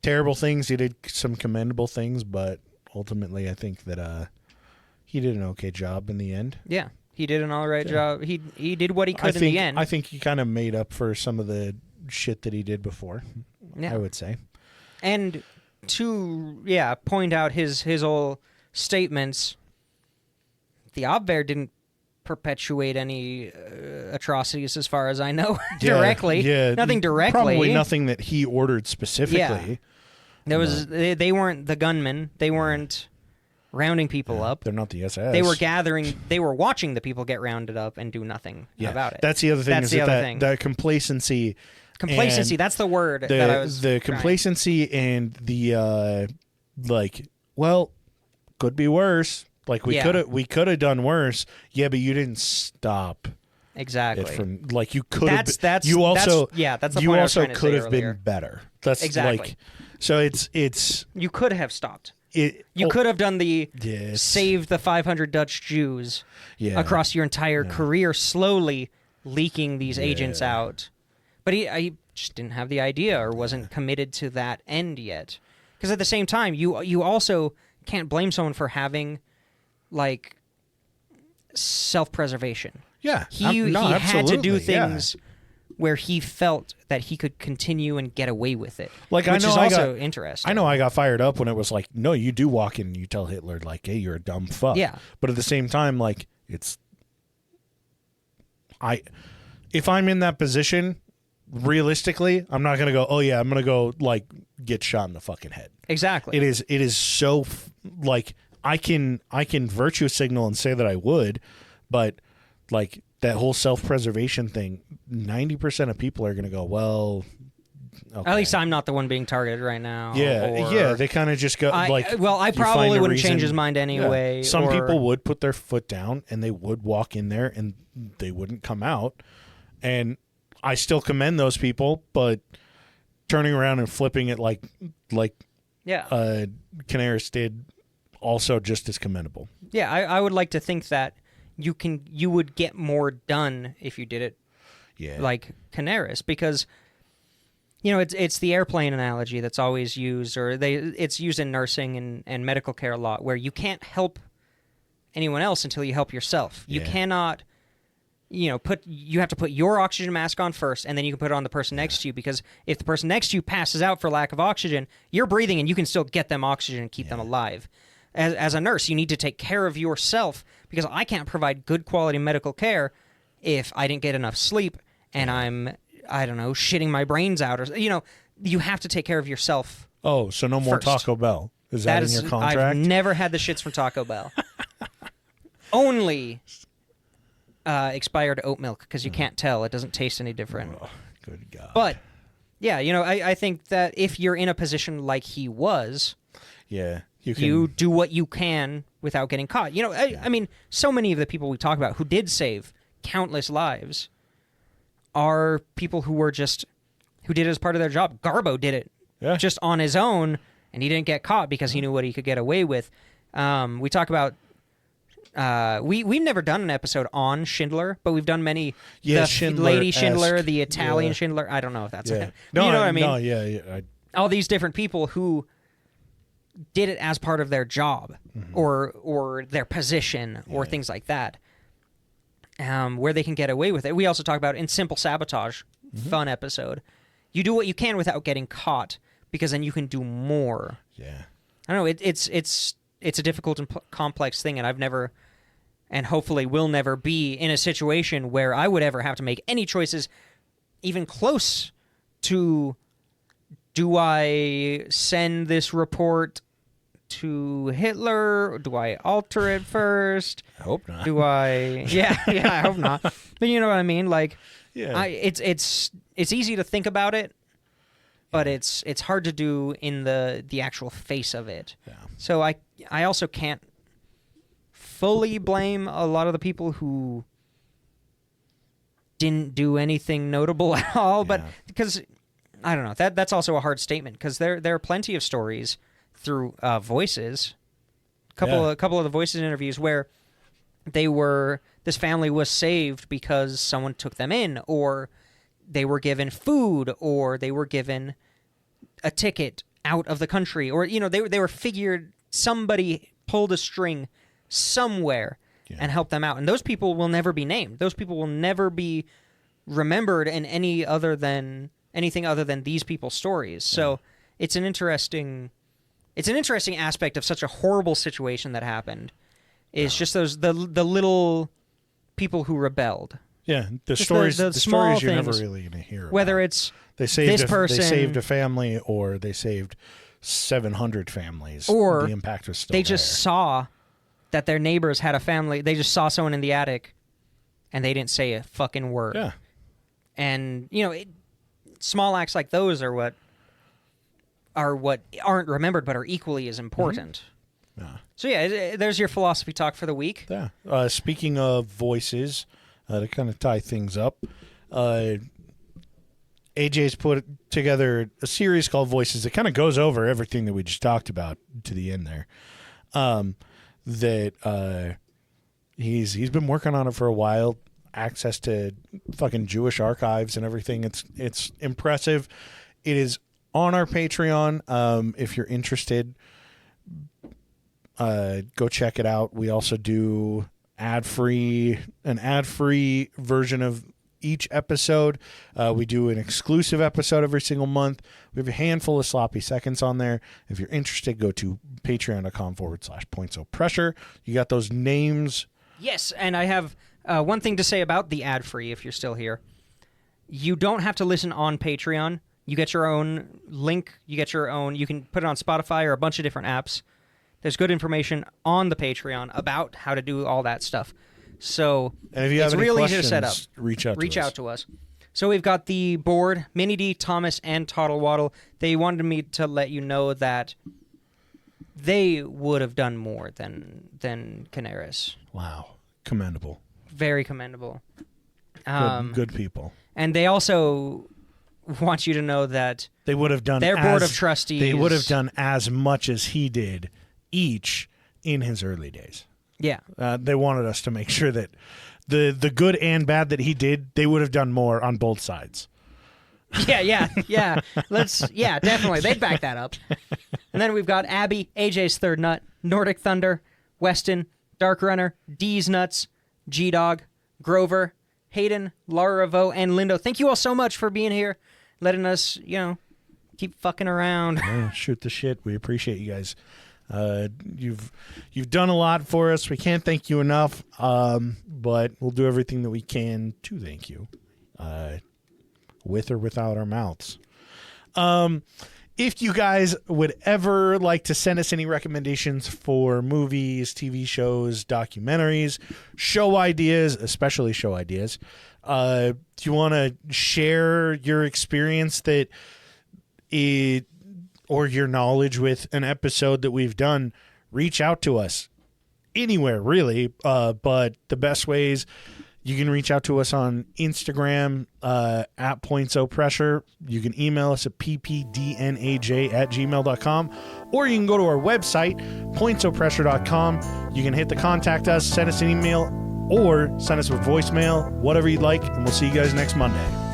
terrible things. He did some commendable things, but ultimately, I think that he did an okay job in the end. Yeah, he did an all right job. He did what he could in the end. I think he kind of made up for some of the shit that he did before. Yeah. I would say. And to point out his whole statements, the Abwehr didn't perpetuate any atrocities as far as I know directly. Yeah, nothing directly. Probably nothing that he ordered specifically. Yeah. There was they weren't the gunmen. They weren't rounding people up. They're not the SS. They were gathering. They were watching the people get rounded up and do nothing about it. That's the other thing. That's the other thing. That complacency. Complacency. That's the word that I was. The complacency and the well, could be worse. Like we could have done worse. Yeah, but you didn't stop. Exactly. It from you could have. That's the you also point I was also trying to could say have been earlier. better. That's Exactly. So it's you could have stopped. You could have done the Yes. saved the 500 Dutch Jews across your entire career, slowly leaking these agents out. But I just didn't have the idea or wasn't committed to that end yet. Because at the same time, you also can't blame someone for having self-preservation. Yeah, He had to absolutely, do things where he felt that he could continue and get away with it. Which is also interesting. I know I got fired up when it was like, no, you do walk in and you tell Hitler hey, you're a dumb fuck. Yeah. But at the same time, if I'm in that position, realistically, I'm not gonna go, oh yeah, I'm gonna go get shot in the fucking head. Exactly. It is so I can virtue signal and say that I would, but that whole self-preservation thing, 90% of people are going to go, well, okay. At least I'm not the one being targeted right now. Yeah, they kind of just go I you probably find a wouldn't change reason- his mind anyway. Yeah. Some or- people would put their foot down and they would walk in there and they wouldn't come out. And I still commend those people, but turning around and flipping it like Canaris did, also just as commendable. Yeah, I would like to think that you would get more done if you did it like Canaris, because it's the airplane analogy that's always used, or it's used in nursing and medical care a lot, where you can't help anyone else until you help yourself. You cannot you have to put your oxygen mask on first, and then you can put it on the person next to you, because if the person next to you passes out for lack of oxygen, you're breathing and you can still get them oxygen and keep them alive. As a nurse, you need to take care of yourself, because I can't provide good quality medical care if I didn't get enough sleep and I'm, I don't know, shitting my brains out, or you have to take care of yourself. Oh, so no more first. Taco Bell. Is that in your contract? I've never had the shits from Taco Bell. Only expired oat milk, because you can't tell. It doesn't taste any different. Oh, good God. But, yeah, I think that if you're in a position like he was, you do what you can without getting caught. I mean, so many of the people we talk about who did save countless lives are people who did it as part of their job. Garbo did it just on his own, and he didn't get caught because he knew what he could get away with. We talk about we've never done an episode on Schindler, but we've done many. Lady Schindler, the Italian Schindler. I don't know if that's it. No, you know what I mean? No, yeah. All these different people who did it as part of their job or their position or things like that, where they can get away with it. We also talk about in Simple Sabotage, fun episode. You do what you can without getting caught, because then you can do more. Yeah. I don't know. It's a difficult and complex thing, and I've never, and hopefully will never be in a situation where I would ever have to make any choices even close to, do I send this report to Hitler? Do I alter it first? I hope not. Do I? Yeah, I hope not. But you know what I mean? It's easy to think about it, but it's hard to do in the actual face of it. Yeah. So I also can't fully blame a lot of the people who didn't do anything notable at all, but because I don't know, that's also a hard statement, because there are plenty of stories through voices couple of the Voices interviews where this family was saved because someone took them in, or they were given food, or they were given a ticket out of the country, or they were figured, somebody pulled a string somewhere and helped them out, and those people will never be named. Those people will never be remembered in anything other than these people's stories. So it's an interesting aspect of such a horrible situation that happened. Is just the little people who rebelled. Yeah, the Just stories the small stories you're never things. really going to hear. Whether about. it's They saved this person, they saved a family, or they saved 700 families, or the impact was still they just there. saw that their neighbors had a family. They just saw someone in the attic, and they didn't say a fucking word. Yeah, And small acts like those are what aren't remembered, but are equally as important. yeah. So there's your philosophy talk for the week. Yeah. Speaking of voices, to kind of tie things up, AJ's put together a series called Voices that kind of goes over everything that we just talked about to the end there. He's been working on it for a while. Access to fucking Jewish archives and everything. It's impressive. It is on our Patreon. If you're interested, go check it out. We also do an ad-free version of each episode. We do an exclusive episode every single month. We have a handful of sloppy seconds on there. If you're interested, go to patreon.com/points-o-pressure. You got those names. Yes, and I have one thing to say about the ad-free, if you're still here. You don't have to listen on Patreon. You get your own link. You can put it on Spotify or a bunch of different apps. There's good information on the Patreon about how to do all that stuff. So And if you have it's any real easy questions, to set up. reach out to us. So we've got the board, Mini D, Thomas, and Toddle Waddle. They wanted me to let you know that they would have done more than Canaris. Wow. Commendable. Very commendable. Good people. And they also want you to know that They would have done their board of trustees. They would have done as much as he did each in his early days. Yeah. They wanted us to make sure that the good and bad that he did, they would have done more on both sides. Yeah. Definitely. They'd back that up. And then we've got Abby, AJ's Third Nut, Nordic Thunder, Weston, Dark Runner, D's Nuts, G-Dog, Grover, Hayden, Laura Vo, and Lindo. Thank you all so much for being here, letting us, keep fucking around. Yeah, shoot the shit. We appreciate you guys. You've done a lot for us. We can't thank you enough, but we'll do everything that we can to thank you, with or without our mouths. If you guys would ever like to send us any recommendations for movies, TV shows, documentaries, show ideas, especially show ideas, do you want to share your experience or your knowledge with an episode that we've done, reach out to us anywhere, really. But the best ways, you can reach out to us on Instagram at pointsopressure. You can email us at ppdnaj@gmail.com, or you can go to our website, pointsopressure.com. You can hit the contact us, send us an email, or send us a voicemail, whatever you'd like, and we'll see you guys next Monday.